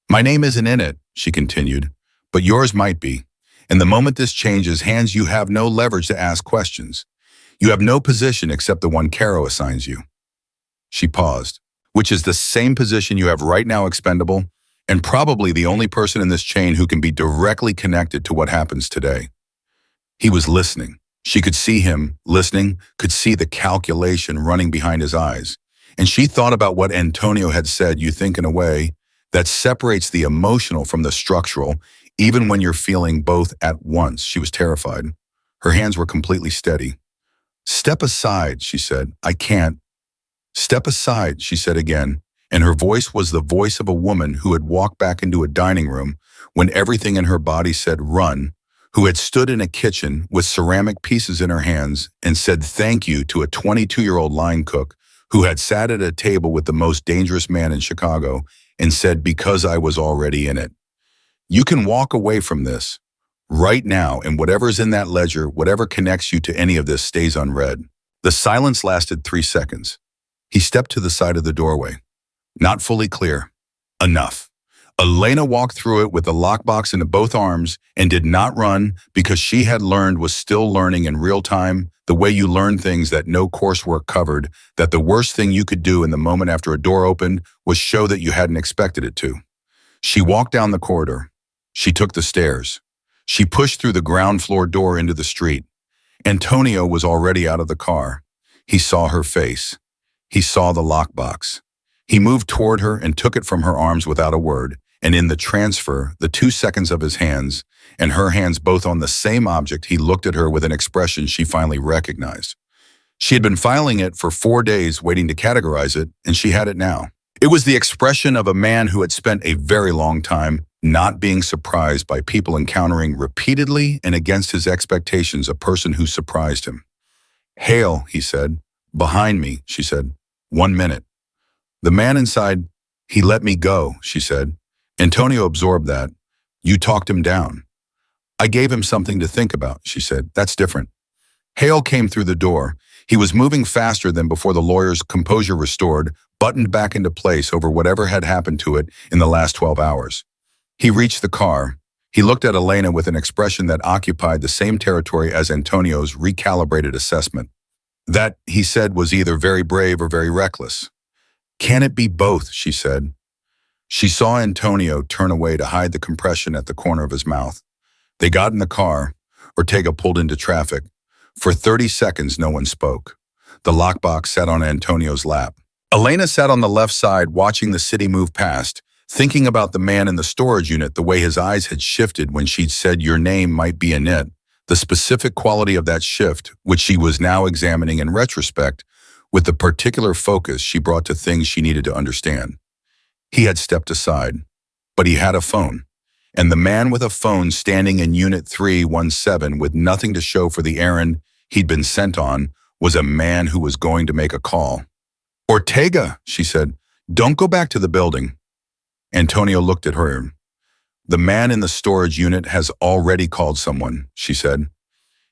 My name isn't in it, she continued, but yours might be. And the moment this changes hands, you have no leverage to ask questions. You have no position except the one Caro assigns you. She paused. Which is the same position you have right now, expendable, and probably the only person in this chain who can be directly connected to what happens today. He was listening. She could see him listening, could see the calculation running behind his eyes. And she thought about what Antonio had said, you think in a way that separates the emotional from the structural, even when you're feeling both at once. She was terrified. Her hands were completely steady. Step aside, she said. I can't. Step aside, she said again, and her voice was the voice of a woman who had walked back into a dining room when everything in her body said run, who had stood in a kitchen with ceramic pieces in her hands and said thank you to a 22-year-old line cook who had sat at a table with the most dangerous man in Chicago and said, because I was already in it. You can walk away from this right now, and whatever's in that ledger, whatever connects you to any of this, stays unread. The silence lasted 3 seconds. He stepped to the side of the doorway. Not fully clear. Enough. Elena walked through it with the lockbox into both arms and did not run because she had learned, was still learning in real time, the way you learn things that no coursework covered, that the worst thing you could do in the moment after a door opened was show that you hadn't expected it to. She walked down the corridor. She took the stairs. She pushed through the ground floor door into the street. Antonio was already out of the car. He saw her face. He saw the lockbox. He moved toward her and took it from her arms without a word, and in the transfer, the 2 seconds of his hands and her hands both on the same object, he looked at her with an expression she finally recognized. She had been filing it for 4 days, waiting to categorize it, and she had it now. It was the expression of a man who had spent a very long time not being surprised by people, encountering repeatedly and against his expectations a person who surprised him. Hale, he said. Behind me, she said. 1 minute. The man inside, he let me go, she said. Antonio absorbed that. You talked him down. I gave him something to think about, she said. That's different. Hale came through the door. He was moving faster than before, the lawyer's composure restored, buttoned back into place over whatever had happened to it in the last 12 hours. He reached the car. He looked at Elena with an expression that occupied the same territory as Antonio's recalibrated assessment. That, he said, was either very brave or very reckless. Can it be both, she said. She saw Antonio turn away to hide the compression at the corner of his mouth. They got in the car. Ortega pulled into traffic. For 30 seconds, no one spoke. The lockbox sat on Antonio's lap. Elena sat on the left side, watching the city move past, thinking about the man in the storage unit, the way his eyes had shifted when she'd said your name might be in it, the specific quality of that shift, which she was now examining in retrospect, with the particular focus she brought to things she needed to understand. He had stepped aside, but he had a phone. And the man with a phone standing in Unit 317 with nothing to show for the errand he'd been sent on was a man who was going to make a call. Ortega, she said, don't go back to the building. Antonio looked at her. The man in the storage unit has already called someone, she said.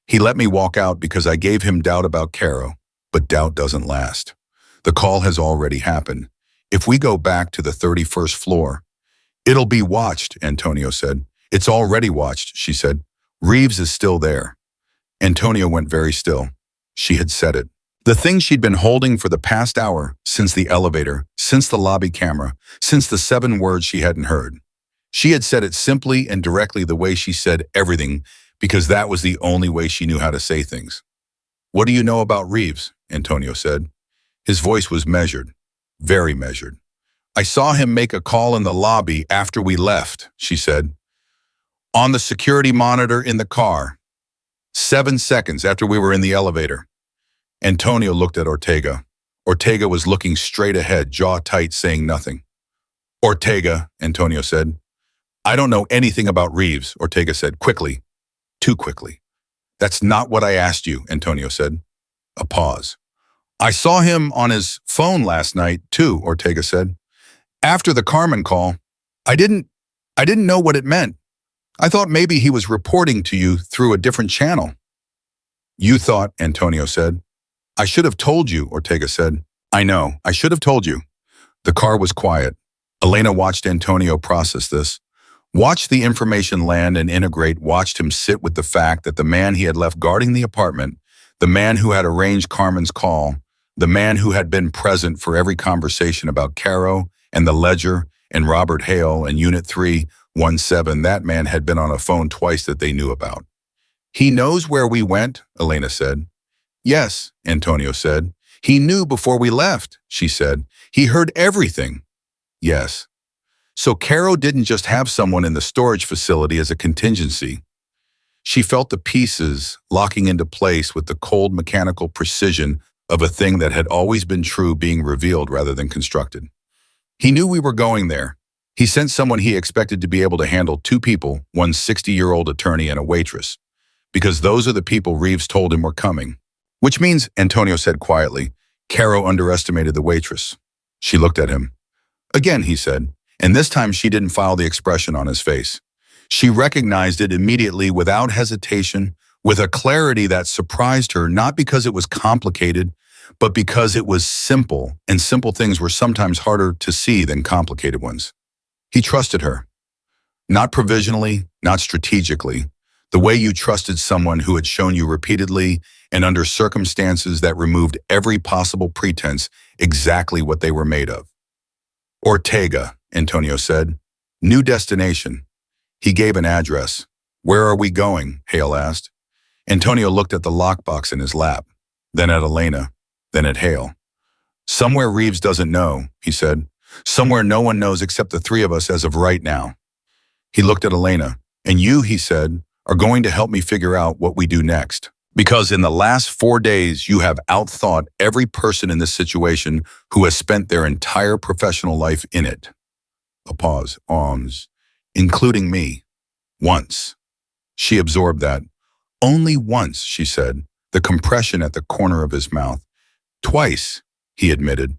He let me walk out because I gave him doubt about Caro, but doubt doesn't last. The call has already happened. If we go back to the 31st floor, it'll be watched, Antonio said. It's already watched, she said. Reeves is still there. Antonio went very still. She had said it. The thing she'd been holding for the past hour, since the elevator, since the lobby camera, since the 7 words she hadn't heard. She had said it simply and directly the way she said everything, because that was the only way she knew how to say things. What do you know about Reeves? Antonio said. His voice was measured, very measured. I saw him make a call in the lobby after we left, she said. On the security monitor in the car. 7 seconds after we were in the elevator. Antonio looked at Ortega. Ortega was looking straight ahead, jaw tight, saying nothing. Ortega, Antonio said. I don't know anything about Reeves, Ortega said, quickly. Too quickly. That's not what I asked you, Antonio said. A pause. I saw him on his phone last night, too, Ortega said. After the Carmen call, I didn't know what it meant. I thought maybe he was reporting to you through a different channel. You thought, Antonio said. I should have told you, Ortega said. I know, I should have told you. The car was quiet. Elena watched Antonio process this. Watched the information land and integrate, watched him sit with the fact that the man he had left guarding the apartment, the man who had arranged Carmen's call, the man who had been present for every conversation about Caro and the ledger and Robert Hale and Unit 317, that man had been on a phone twice that they knew about. He knows where we went, Elena said. Yes, Antonio said. He knew before we left, she said. He heard everything. Yes. So Caro didn't just have someone in the storage facility as a contingency. She felt the pieces locking into place with the cold mechanical precision of a thing that had always been true being revealed rather than constructed. He knew we were going there. He sent someone he expected to be able to handle 2 people, one 60-year-old attorney and a waitress, because those are the people Reeves told him were coming. Which means, Antonio said quietly, Caro underestimated the waitress. She looked at him. Again, he said, and this time she didn't file the expression on his face. She recognized it immediately without hesitation, with a clarity that surprised her, not because it was complicated, but because it was simple, and simple things were sometimes harder to see than complicated ones. He trusted her. Not provisionally, not strategically, the way you trusted someone who had shown you repeatedly and under circumstances that removed every possible pretense exactly what they were made of. Ortega, Antonio said. New destination. He gave an address. Where are we going? Hale asked. Antonio looked at the lockbox in his lap, then at Elena, then at Hale. Somewhere Reeves doesn't know, he said. Somewhere no one knows except the 3 of us as of right now. He looked at Elena. And you, he said, are going to help me figure out what we do next. Because in the last 4 days, you have outthought every person in this situation who has spent their entire professional life in it. A pause, including me. Once. She absorbed that. Only once, she said, the compression at the corner of his mouth. Twice, he admitted.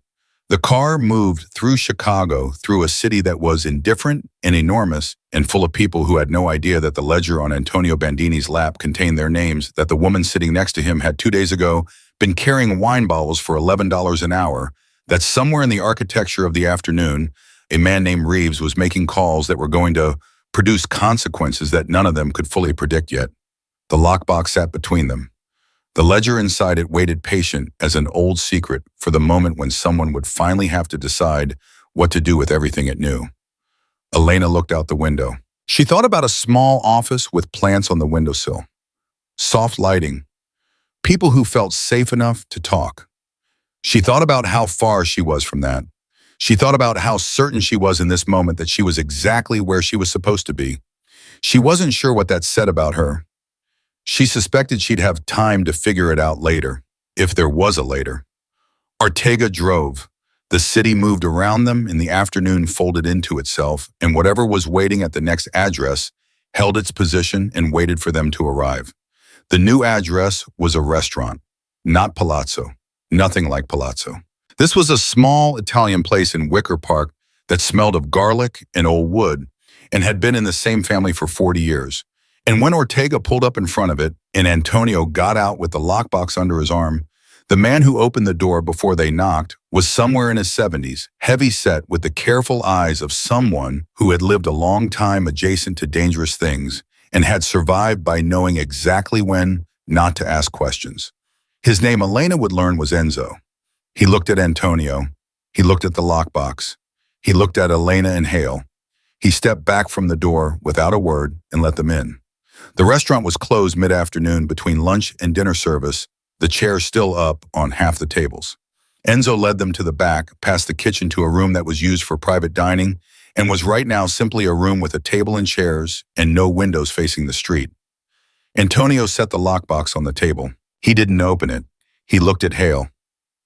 The car moved through Chicago, through a city that was indifferent and enormous and full of people who had no idea that the ledger on Antonio Bandini's lap contained their names, that the woman sitting next to him had 2 days ago been carrying wine bottles for $11 an hour, that somewhere in the architecture of the afternoon, a man named Reeves was making calls that were going to produce consequences that none of them could fully predict yet. The lockbox sat between them. The ledger inside it waited patient as an old secret for the moment when someone would finally have to decide what to do with everything it knew. Elena looked out the window. She thought about a small office with plants on the windowsill, soft lighting, people who felt safe enough to talk. She thought about how far she was from that. She thought about how certain she was in this moment that she was exactly where she was supposed to be. She wasn't sure what that said about her. She suspected she'd have time to figure it out later, if there was a later. Ortega drove. The city moved around them, and the afternoon folded into itself, and whatever was waiting at the next address held its position and waited for them to arrive. The new address was a restaurant, not Palazzo, nothing like Palazzo. This was a small Italian place in Wicker Park that smelled of garlic and old wood and had been in the same family for 40 years. And when Ortega pulled up in front of it and Antonio got out with the lockbox under his arm, the man who opened the door before they knocked was somewhere in his 70s, heavy-set with the careful eyes of someone who had lived a long time adjacent to dangerous things and had survived by knowing exactly when not to ask questions. His name, Elena would learn, was Enzo. He looked at Antonio. He looked at the lockbox. He looked at Elena and Hale. He stepped back from the door without a word and let them in. The restaurant was closed mid-afternoon between lunch and dinner service, the chairs still up on half the tables. Enzo led them to the back, past the kitchen to a room that was used for private dining and was right now simply a room with a table and chairs and no windows facing the street. Antonio set the lockbox on the table. He didn't open it. He looked at Hale.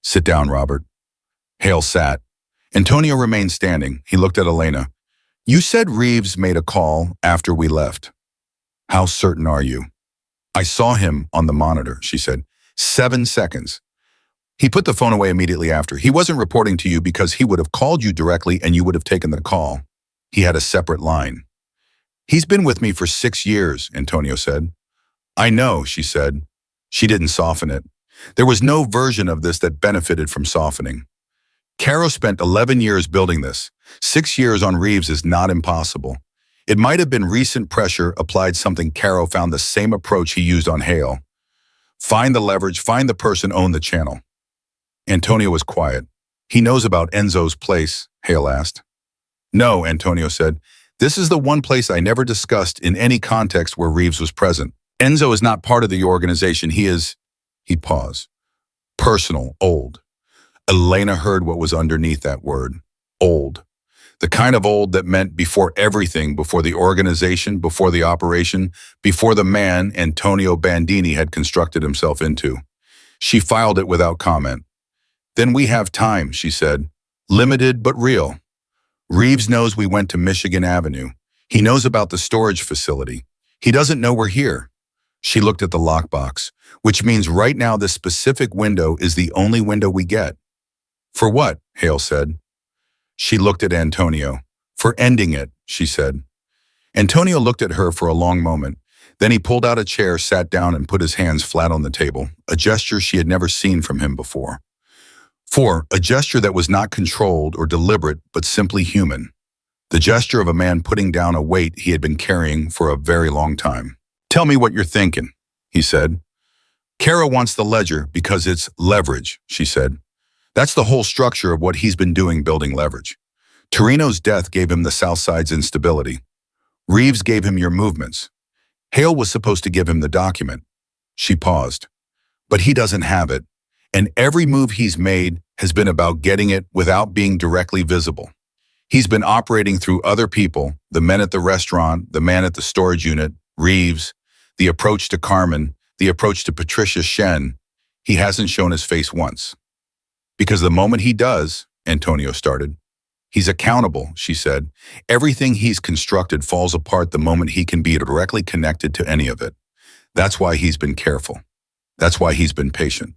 "Sit down, Robert." Hale sat. Antonio remained standing. He looked at Elena. "You said Reeves made a call after we left. How certain are you?" "I saw him on the monitor," she said. 7 seconds. He put the phone away immediately after. He wasn't reporting to you because he would have called you directly and you would have taken the call. He had a separate line. "He's been with me for 6 years, Antonio said. "I know," she said. She didn't soften it. There was no version of this that benefited from softening. Caro spent 11 years building this. 6 years on Reeves is not impossible. It might have been recent pressure applied something Caro found the same approach he used on Hale. Find the leverage, find the person, own the channel. Antonio was quiet. "He knows about Enzo's place?" Hale asked. "No," Antonio said. "This is the one place I never discussed in any context where Reeves was present. Enzo is not part of the organization. He is..." He'd pause. "Personal, old." Elena heard what was underneath that word. Old. The kind of old that meant before everything, before the organization, before the operation, before the man Antonio Bandini had constructed himself into. She filed it without comment. "Then we have time," she said. "Limited but real. Reeves knows we went to Michigan Avenue. He knows about the storage facility. He doesn't know we're here." She looked at the lockbox, "which means right now this specific window is the only window we get." "For what?" Hale said. She looked at Antonio. "For ending it," she said. Antonio looked at her for a long moment. Then he pulled out a chair, sat down, and put his hands flat on the table, a gesture she had never seen from him before. A gesture that was not controlled or deliberate, but simply human. The gesture of a man putting down a weight he had been carrying for a very long time. "Tell me what you're thinking," he said. "Caro wants the ledger because it's leverage," she said. "That's the whole structure of what he's been doing, building leverage. Torino's death gave him the South Side's instability. Reeves gave him your movements. Hale was supposed to give him the document." She paused. "But he doesn't have it, and every move he's made has been about getting it without being directly visible. He's been operating through other people, the men at the restaurant, the man at the storage unit, Reeves, the approach to Carmen, the approach to Patricia Shen. He hasn't shown his face once. Because the moment he does," Antonio started. "He's accountable," she said. "Everything he's constructed falls apart the moment he can be directly connected to any of it. That's why he's been careful. That's why he's been patient."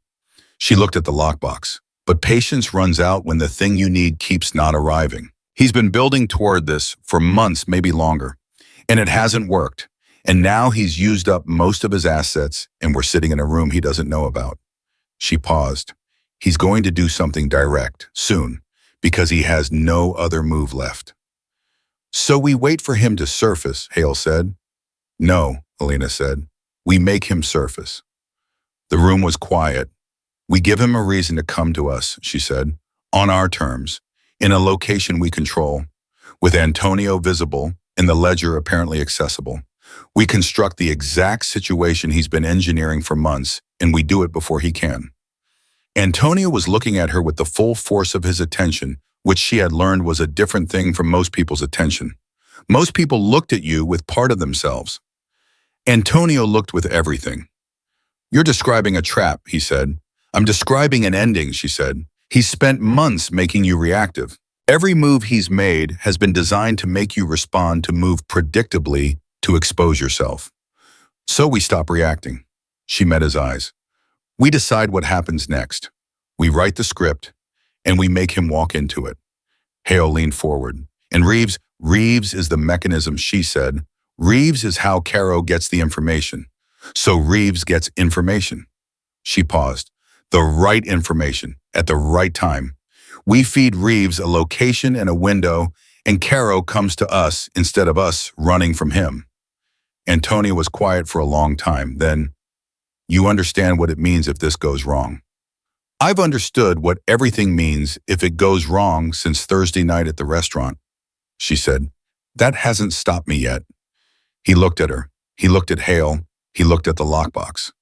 She looked at the lockbox. But patience runs out when the thing you need keeps not arriving. He's been building toward this for months, maybe longer, and it hasn't worked. And now he's used up most of his assets, and we're sitting in a room he doesn't know about. She paused. He's going to do something direct, soon, because he has no other move left. So we wait for him to surface, Hale said. No, Elena said. We make him surface. The room was quiet. We give him a reason to come to us, she said, on our terms, in a location we control, with Antonio visible and the ledger apparently accessible. We construct the exact situation he's been engineering for months, and we do it before he can. Antonio was looking at her with the full force of his attention, which she had learned was a different thing from most people's attention. Most people looked at you with part of themselves. Antonio looked with everything. You're describing a trap, he said. I'm describing an ending, she said. He's spent months making you reactive. Every move he's made has been designed to make you respond, to move predictably, to expose yourself. So we stop reacting. She met his eyes. We decide what happens next. We write the script, and we make him walk into it. Hale leaned forward. And Reeves is the mechanism, she said. Reeves is how Caro gets the information. So Reeves gets information. She paused. The right information, at the right time. We feed Reeves a location and a window, and Caro comes to us instead of us running from him. Antonio was quiet for a long time. Then, you understand what it means if this goes wrong. I've understood what everything means if it goes wrong since Thursday night at the restaurant, she said. That hasn't stopped me yet. He looked at her. He looked at Hale. He looked at the lockbox.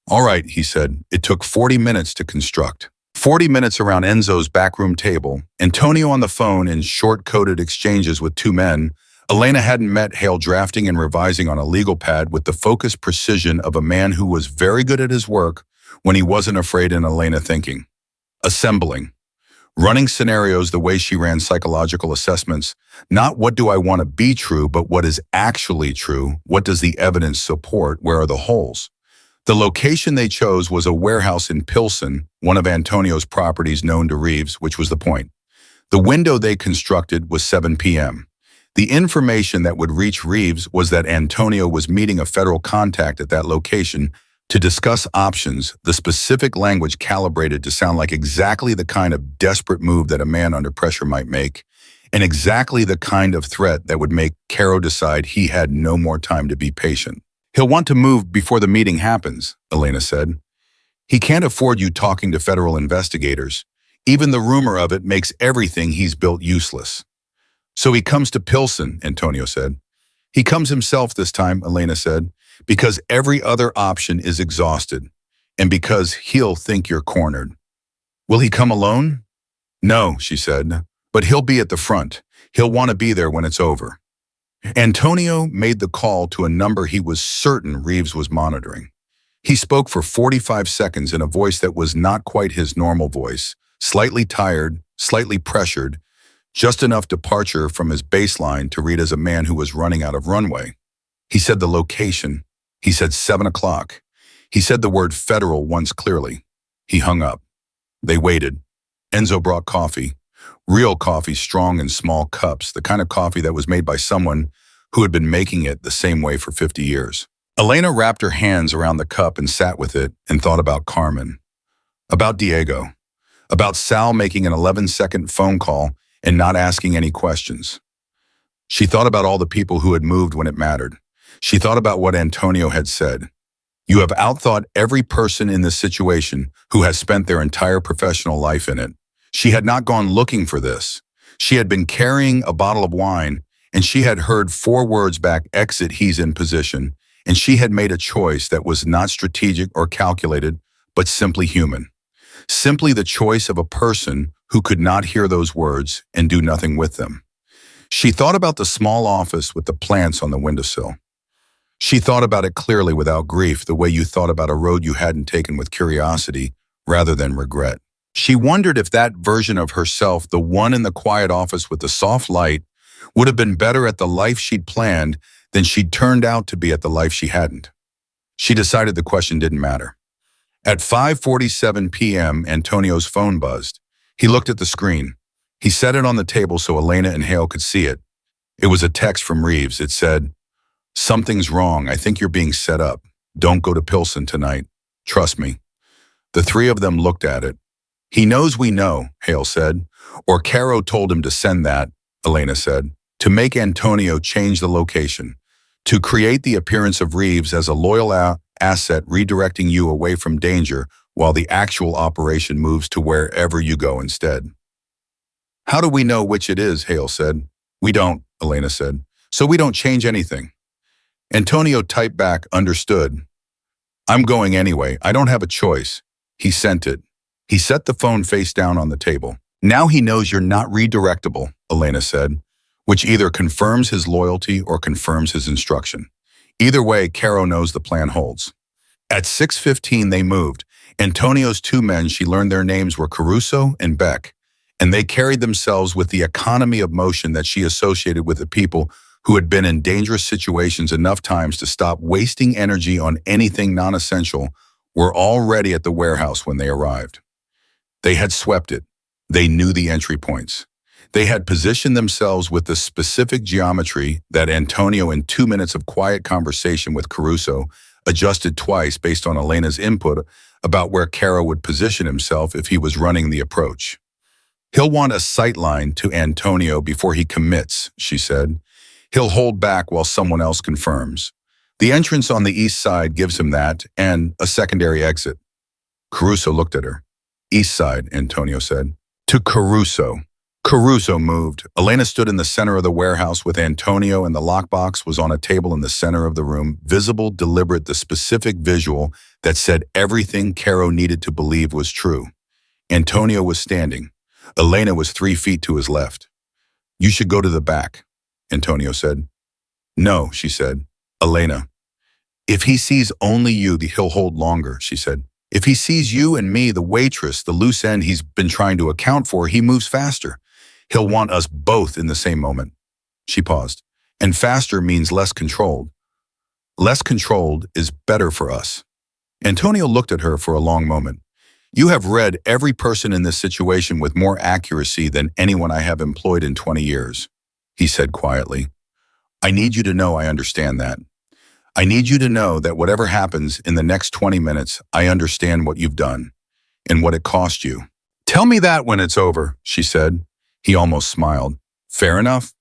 All right, he said. It took 40 minutes to construct. 40 minutes around Enzo's backroom table, Antonio on the phone in short-coded exchanges with two men. Elena hadn't met Hale drafting and revising on a legal pad with the focused precision of a man who was very good at his work when he wasn't afraid, in Elena thinking. Assembling. Running scenarios the way she ran psychological assessments. Not what do I want to be true, but what is actually true. What does the evidence support? Where are the holes? The location they chose was a warehouse in Pilsen, one of Antonio's properties known to Reeves, which was the point. The window they constructed was 7 p.m. The information that would reach Reeves was that Antonio was meeting a federal contact at that location to discuss options, the specific language calibrated to sound like exactly the kind of desperate move that a man under pressure might make, and exactly the kind of threat that would make Caro decide he had no more time to be patient. He'll want to move before the meeting happens, Elena said. He can't afford you talking to federal investigators. Even the rumor of it makes everything he's built useless. So he comes to Pilsen, Antonio said. He comes himself this time, Elena said, because every other option is exhausted, and because he'll think you're cornered. Will he come alone? No, she said, but he'll be at the front. He'll want to be there when it's over. Antonio made the call to a number he was certain Reeves was monitoring. He spoke for 45 seconds in a voice that was not quite his normal voice, slightly tired, slightly pressured, just enough departure from his baseline to read as a man who was running out of runway. He said the location. He said 7 o'clock. He said the word federal once clearly. He hung up. They waited. Enzo brought coffee. Real coffee, strong in small cups, the kind of coffee that was made by someone who had been making it the same way for 50 years. Elena wrapped her hands around the cup and sat with it and thought about Carmen, about Diego, about Sal making an 11-second phone call and not asking any questions. She thought about all the people who had moved when it mattered. She thought about what Antonio had said. You have outthought every person in this situation who has spent their entire professional life in it. She had not gone looking for this. She had been carrying a bottle of wine, and she had heard 4 words back, exit, he's in position, and she had made a choice that was not strategic or calculated, but simply human. Simply the choice of a person who could not hear those words and do nothing with them. She thought about the small office with the plants on the windowsill. She thought about it clearly without grief, the way you thought about a road you hadn't taken with curiosity rather than regret. She wondered if that version of herself, the one in the quiet office with the soft light, would have been better at the life she'd planned than she'd turned out to be at the life she hadn't. She decided the question didn't matter. At 5:47 p.m., Antonio's phone buzzed. He looked at the screen. He set it on the table so Elena and Hale could see it. It was a text from Reeves. It said, "Something's wrong. I think you're being set up. Don't go to Pilsen tonight. Trust me." The three of them looked at it. "He knows we know," Hale said. "Or Caro told him to send that," Elena said, "to make Antonio change the location, to create the appearance of Reeves as a loyal asset redirecting you away from danger while the actual operation moves to wherever you go instead." "How do we know which it is?" Hale said. "We don't," Elena said. "So we don't change anything." Antonio typed back, "Understood. I'm going anyway. I don't have a choice." He sent it. He set the phone face down on the table. "Now he knows you're not redirectable," Elena said, which either confirms his loyalty or confirms his instruction. Either way, Caro knows the plan holds. At 6:15, they moved. Antonio's two men, she learned their names were Caruso and Beck, and they carried themselves with the economy of motion that she associated with the people who had been in dangerous situations enough times to stop wasting energy on anything non-essential, were already at the warehouse when they arrived. They had swept it. They knew the entry points. They had positioned themselves with the specific geometry that Antonio, in 2 minutes of quiet conversation with Caruso, adjusted twice based on Elena's input about where Caro would position himself if he was running the approach. "He'll want a sightline to Antonio before he commits," she said. "He'll hold back while someone else confirms. The entrance on the east side gives him that, and a secondary exit." Caruso looked at her. "East side," Antonio said. To Caruso. Caruso moved. Elena stood in the center of the warehouse with Antonio, and the lockbox was on a table in the center of the room, visible, deliberate, the specific visual that said everything Caro needed to believe was true. Antonio was standing. Elena was 3 feet to his left. "You should go to the back," Antonio said. "No," she said. "Elena, if he sees only you, he'll hold longer," she said. "If he sees you and me, the waitress, the loose end he's been trying to account for, he moves faster. He'll want us both in the same moment." She paused. "And faster means less controlled. Less controlled is better for us." Antonio looked at her for a long moment. "You have read every person in this situation with more accuracy than anyone I have employed in 20 years, he said quietly. "I need you to know I understand that. I need you to know that whatever happens in the next 20 minutes, I understand what you've done and what it cost you." "Tell me that when it's over," she said. He almost smiled. "Fair enough."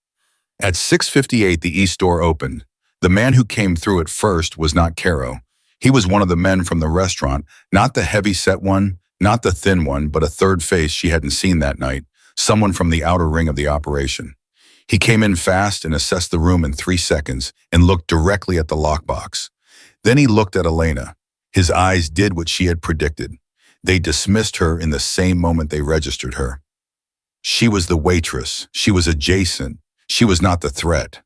At 6:58, the east door opened. The man who came through it first was not Caro. He was one of the men from the restaurant, not the heavy-set one, not the thin one, but a third face she hadn't seen that night, someone from the outer ring of the operation. He came in fast and assessed the room in 3 seconds and looked directly at the lockbox. Then he looked at Elena. His eyes did what she had predicted. They dismissed her in the same moment they registered her. She was the waitress. She was adjacent. She was not the threat.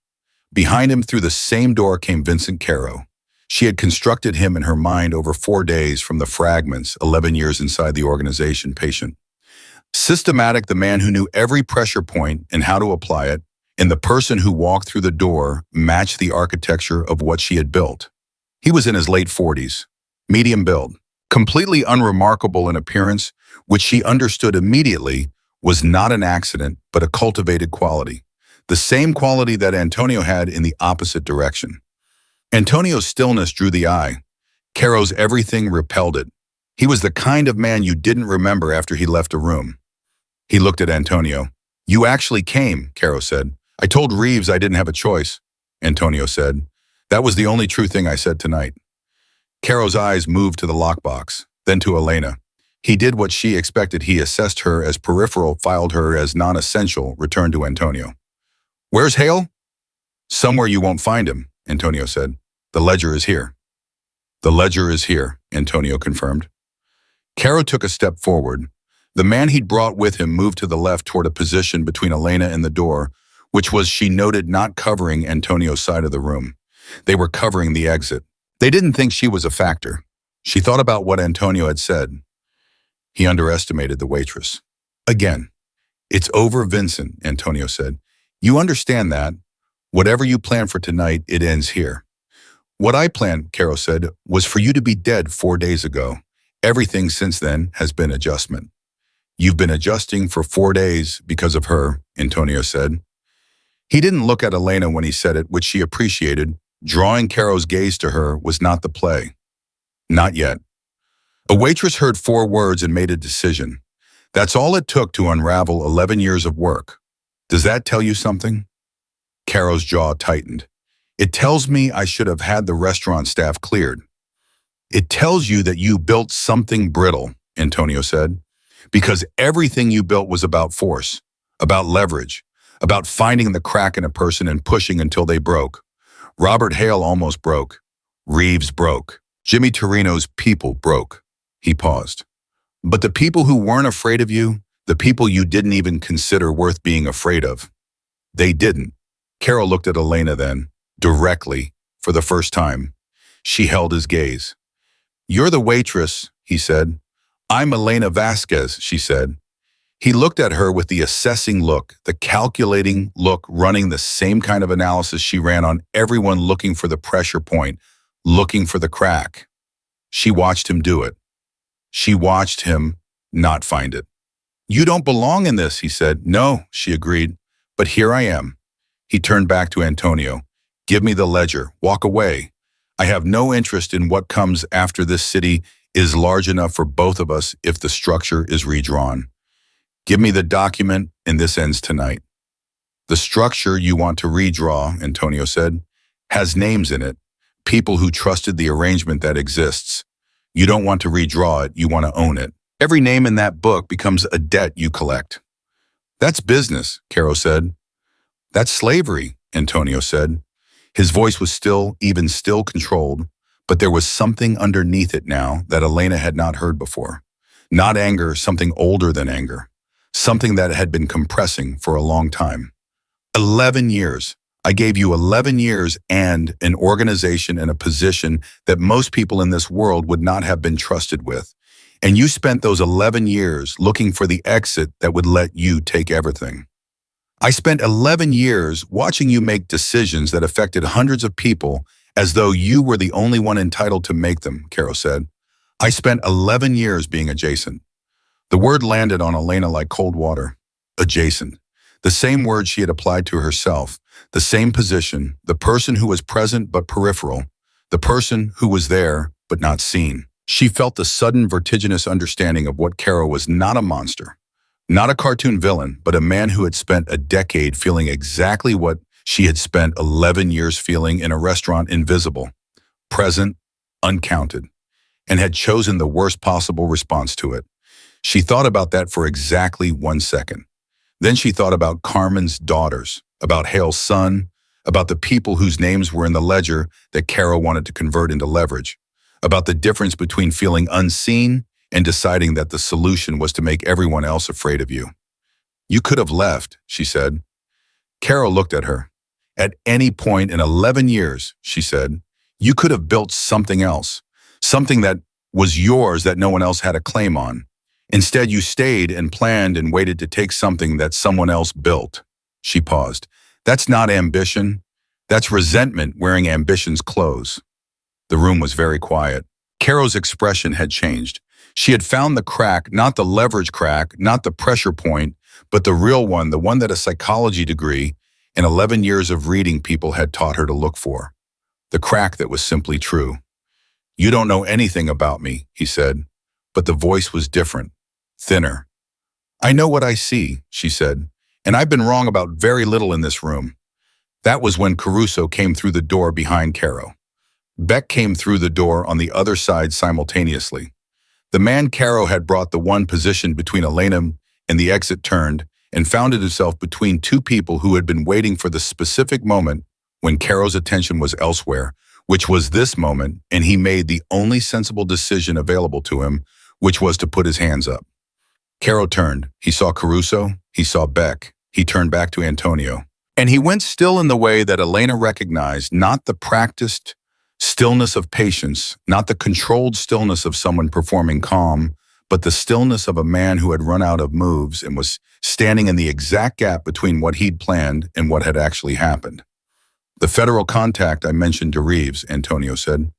Behind him through the same door came Vincent Caro. She had constructed him in her mind over 4 days from the fragments, 11 years inside the organization patient. Systematic, the man who knew every pressure point and how to apply it, and the person who walked through the door matched the architecture of what she had built. He was in his late 40s, medium build, completely unremarkable in appearance, which she understood immediately was not an accident, but a cultivated quality. The same quality that Antonio had in the opposite direction. Antonio's stillness drew the eye. Caro's everything repelled it. He was the kind of man you didn't remember after he left a room. He looked at Antonio. "You actually came," Caro said. "I told Reeves I didn't have a choice," Antonio said. "That was the only true thing I said tonight." Caro's eyes moved to the lockbox, then to Elena. He did what she expected. He assessed her as peripheral, filed her as non-essential, returned to Antonio. "Where's Hale?" "Somewhere you won't find him," Antonio said. "The ledger is here." "The ledger is here," Antonio confirmed. Caro took a step forward. The man he'd brought with him moved to the left toward a position between Elena and the door, which was, she noted, not covering Antonio's side of the room. They were covering the exit. They didn't think she was a factor. She thought about what Antonio had said. He underestimated the waitress. "Again, it's over, Vincent," Antonio said. "You understand that. Whatever you plan for tonight, it ends here." "What I planned," Caro said, "was for you to be dead 4 days ago. Everything since then has been adjustment. You've been adjusting for 4 days because of her, Antonio said. He didn't look at Elena when he said it, which she appreciated. Drawing Caro's gaze to her was not the play. Not yet. A waitress heard 4 words and made a decision. That's all it took to unravel 11 years of work. Does that tell you something? Caro's jaw tightened. It tells me I should have had the restaurant staff cleared. It tells you that you built something brittle, Antonio said, because everything you built was about force, about leverage, about finding the crack in a person and pushing until they broke. Robert Hale almost broke. Reeves broke. Jimmy Torino's people broke. He paused. But the people who weren't afraid of you, the people you didn't even consider worth being afraid of, they didn't. Carol looked at Elena then, directly, for the first time. She held his gaze. You're the waitress, he said. I'm Elena Vasquez, she said. He looked at her with the assessing look, the calculating look, running the same kind of analysis she ran on everyone looking for the pressure point, looking for the crack. She watched him do it. She watched him not find it. You don't belong in this, he said. No, she agreed, but here I am. He turned back to Antonio. Give me the ledger. Walk away. I have no interest in what comes after this city is large enough for both of us if the structure is redrawn. Give me the document and this ends tonight. The structure you want to redraw, Antonio said, has names in it, people who trusted the arrangement that exists. You don't want to redraw it, you want to own it. Every name in that book becomes a debt you collect. That's business, Caro said. That's slavery, Antonio said. His voice was still controlled, but there was something underneath it now that Elena had not heard before. Not anger, something older than anger. Something that had been compressing for a long time. 11 years. I gave you 11 years and an organization and a position that most people in this world would not have been trusted with. And you spent those 11 years looking for the exit that would let you take everything. I spent 11 years watching you make decisions that affected hundreds of people as though you were the only one entitled to make them, Caro said. I spent 11 years being adjacent. The word landed on Elena like cold water. Adjacent. The same word she had applied to herself. The same position. The person who was present but peripheral. The person who was there but not seen. She felt the sudden vertiginous understanding of what Caro was not a monster. Not a cartoon villain, but a man who had spent a decade feeling exactly what she had spent 11 years feeling in a restaurant invisible. Present, uncounted. And had chosen the worst possible response to it. She thought about that for exactly 1 second. Then she thought about Carmen's daughters, about Hale's son, about the people whose names were in the ledger that Caro wanted to convert into leverage, about the difference between feeling unseen and deciding that the solution was to make everyone else afraid of you. You could have left, she said. Caro looked at her. At any point in 11 years, she said, you could have built something else, something that was yours that no one else had a claim on. Instead, you stayed and planned and waited to take something that someone else built. She paused. That's not ambition. That's resentment wearing ambition's clothes. The room was very quiet. Caro's expression had changed. She had found the crack, not the leverage crack, not the pressure point, but the real one, the one that a psychology degree and 11 years of reading people had taught her to look for. The crack that was simply true. You don't know anything about me, he said, but the voice was different, thinner. I know what I see, she said, and I've been wrong about very little in this room. That was when Caruso came through the door behind Caro. Beck came through the door on the other side simultaneously. The man Caro had brought the one positioned between Elena and the exit turned and found himself between two people who had been waiting for the specific moment when Caro's attention was elsewhere, which was this moment, and he made the only sensible decision available to him, which was to put his hands up. Caro turned. He saw Caruso. He saw Beck. He turned back to Antonio. And he went still in the way that Elena recognized, not the practiced stillness of patience, not the controlled stillness of someone performing calm, but the stillness of a man who had run out of moves and was standing in the exact gap between what he'd planned and what had actually happened. The federal contact I mentioned to Reeves, Antonio said.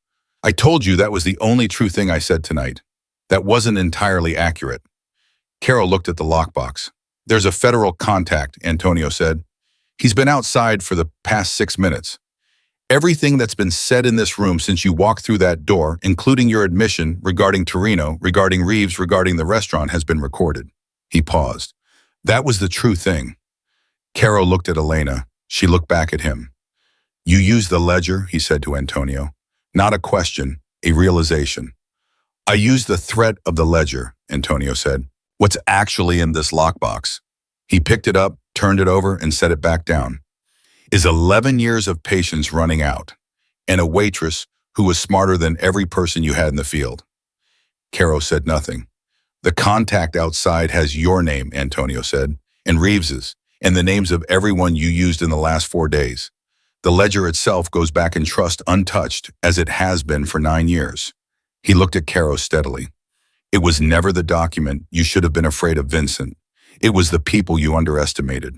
I told you that was the only true thing I said tonight. That wasn't entirely accurate. Carol looked at the lockbox. There's a federal contact, Antonio said. He's been outside for the past 6 minutes. Everything that's been said in this room since you walked through that door, including your admission regarding Torino, regarding Reeves, regarding the restaurant, has been recorded. He paused. That was the true thing. Carol looked at Elena. She looked back at him. You used the ledger, he said to Antonio. Not a question, a realization. I used the threat of the ledger, Antonio said. What's actually in this lockbox? He picked it up, turned it over, and set it back down. Is 11 years of patience running out, and a waitress who was smarter than every person you had in the field. Caro said nothing. The contact outside has your name, Antonio said, and Reeves's, and the names of everyone you used in the last 4 days. The ledger itself goes back in trust untouched, as it has been for 9 years. He looked at Caro steadily. It was never the document you should have been afraid of, Vincent. It was the people you underestimated.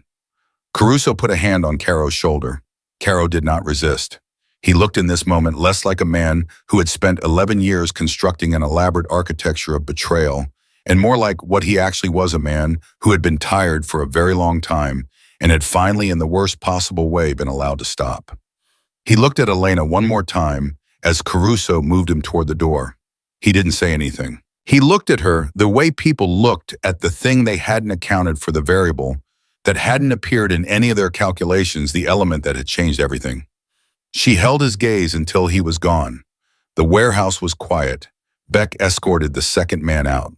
Caruso put a hand on Caro's shoulder. Caro did not resist. He looked in this moment less like a man who had spent 11 years constructing an elaborate architecture of betrayal, and more like what he actually was, a man who had been tired for a very long time and had finally, in the worst possible way, been allowed to stop. He looked at Elena one more time as Caruso moved him toward the door. He didn't say anything. He looked at her the way people looked at the thing they hadn't accounted for, the variable that hadn't appeared in any of their calculations, the element that had changed everything. She held his gaze until he was gone. The warehouse was quiet. Beck escorted the second man out.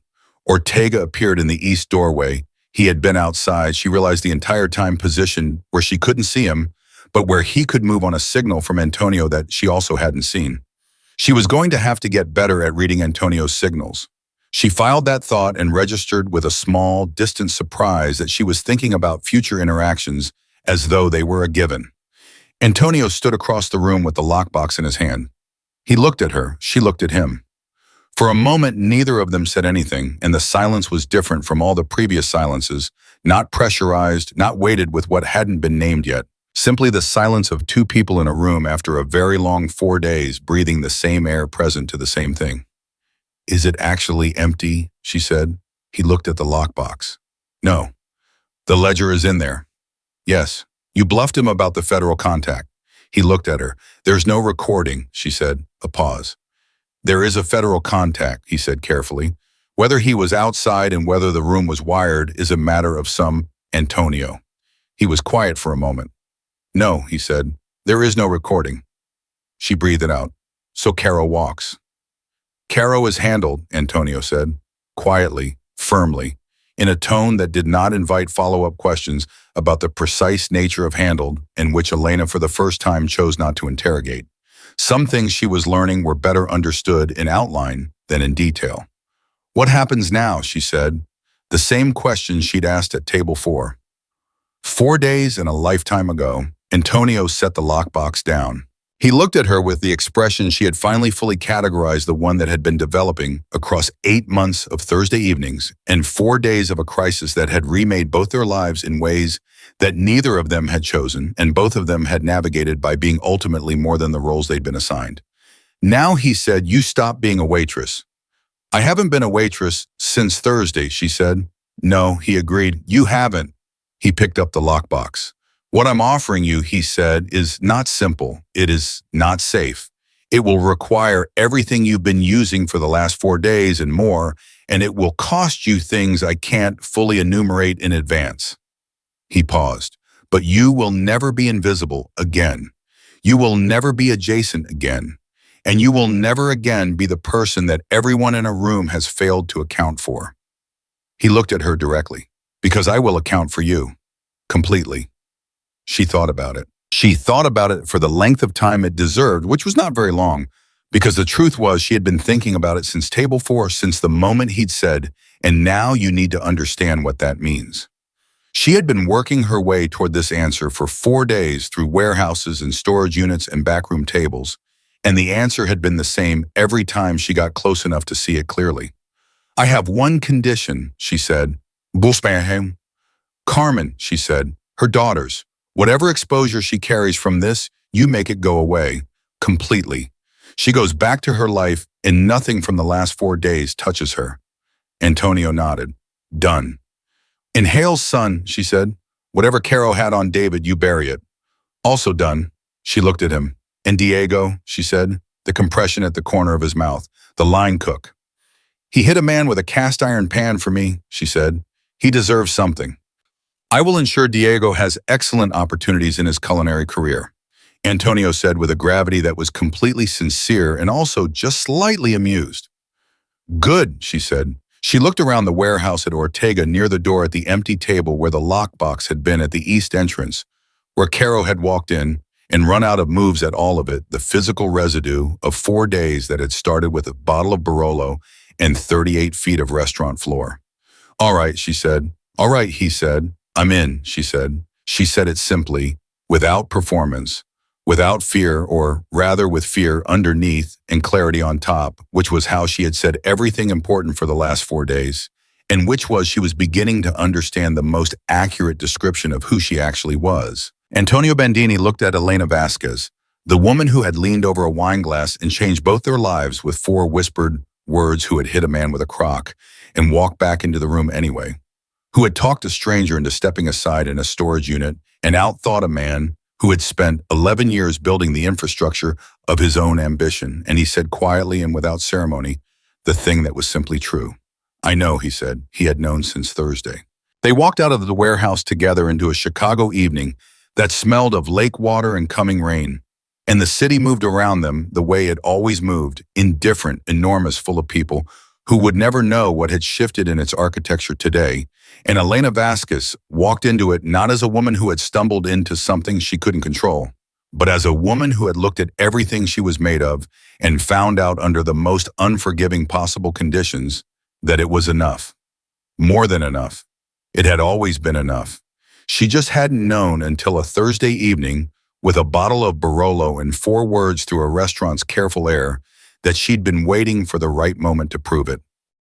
Ortega appeared in the east doorway. He had been outside, she realized the entire time, positioned where she couldn't see him, but where he could move on a signal from Antonio that she also hadn't seen. She was going to have to get better at reading Antonio's signals. She filed that thought and registered with a small, distant surprise that she was thinking about future interactions as though they were a given. Antonio stood across the room with the lockbox in his hand. He looked at her, she looked at him. For a moment, neither of them said anything, and the silence was different from all the previous silences, not pressurized, not weighted with what hadn't been named yet. Simply the silence of two people in a room after a very long 4 days, breathing the same air, present to the same thing. Is it actually empty? She said. He looked at the lockbox. No. The ledger is in there. Yes. You bluffed him about the federal contact. He looked at her. There's no recording, she said. A pause. There is a federal contact, he said carefully. Whether he was outside and whether the room was wired is a matter of some Antonio. He was quiet for a moment. No, he said. There is no recording. She breathed it out. So Caro walks. Caro is handled, Antonio said, quietly, firmly, in a tone that did not invite follow-up questions about the precise nature of handled, in which Elena for the first time chose not to interrogate. Some things she was learning were better understood in outline than in detail. What happens now, she said, the same question she'd asked at table 4. 4 days and a lifetime ago, Antonio set the lockbox down. He looked at her with the expression she had finally fully categorized, the one that had been developing across 8 months of Thursday evenings and 4 days of a crisis that had remade both their lives in ways that neither of them had chosen, and both of them had navigated by being ultimately more than the roles they'd been assigned. Now, he said, you stop being a waitress. I haven't been a waitress since Thursday, she said. No, he agreed, you haven't. He picked up the lockbox. What I'm offering you, he said, is not simple. It is not safe. It will require everything you've been using for the last 4 days and more, and it will cost you things I can't fully enumerate in advance. He paused. But you will never be invisible again. You will never be adjacent again. And you will never again be the person that everyone in a room has failed to account for. He looked at her directly. Because I will account for you. Completely. She thought about it. She thought about it for the length of time it deserved, which was not very long, because the truth was she had been thinking about it since table 4, since the moment he'd said, and now you need to understand what that means. She had been working her way toward this answer for 4 days through warehouses and storage units and backroom tables, and the answer had been the same every time she got close enough to see it clearly. I have one condition, she said. Carmen, she said, her daughters. Whatever exposure she carries from this, you make it go away. Completely. She goes back to her life and nothing from the last 4 days touches her. Antonio nodded. Done. In Hale's son, she said, whatever Caro had on David, you bury it. Also done. She looked at him. And Diego, she said, the compression at the corner of his mouth, the line cook. He hit a man with a cast iron pan for me, she said. He deserves something. I will ensure Diego has excellent opportunities in his culinary career, Antonio said with a gravity that was completely sincere and also just slightly amused. Good, she said. She looked around the warehouse at Ortega near the door at the empty table where the lockbox had been at the east entrance, where Caro had walked in and run out of moves at all of it, the physical residue of 4 days that had started with a bottle of Barolo and 38 feet of restaurant floor. All right, she said. All right, he said. I'm in, she said. She said it simply, without performance, without fear, or rather with fear underneath and clarity on top, which was how she had said everything important for the last 4 days, and which was she was beginning to understand the most accurate description of who she actually was. Antonio Bandini looked at Elena Vasquez, the woman who had leaned over a wine glass and changed both their lives with 4 whispered words, who had hit a man with a crock and walked back into the room anyway, who had talked a stranger into stepping aside in a storage unit and outthought a man who had spent 11 years building the infrastructure of his own ambition, and he said quietly and without ceremony the thing that was simply true. I know, he said. He had known since Thursday. They walked out of the warehouse together into a Chicago evening that smelled of lake water and coming rain, and the city moved around them the way it always moved, indifferent, enormous, full of people who would never know what had shifted in its architecture today, and Elena Vasquez walked into it not as a woman who had stumbled into something she couldn't control, but as a woman who had looked at everything she was made of and found out under the most unforgiving possible conditions that it was enough. More than enough. It had always been enough. She just hadn't known until a Thursday evening, with a bottle of Barolo and 4 words through a restaurant's careful air, that she'd been waiting for the right moment to prove it.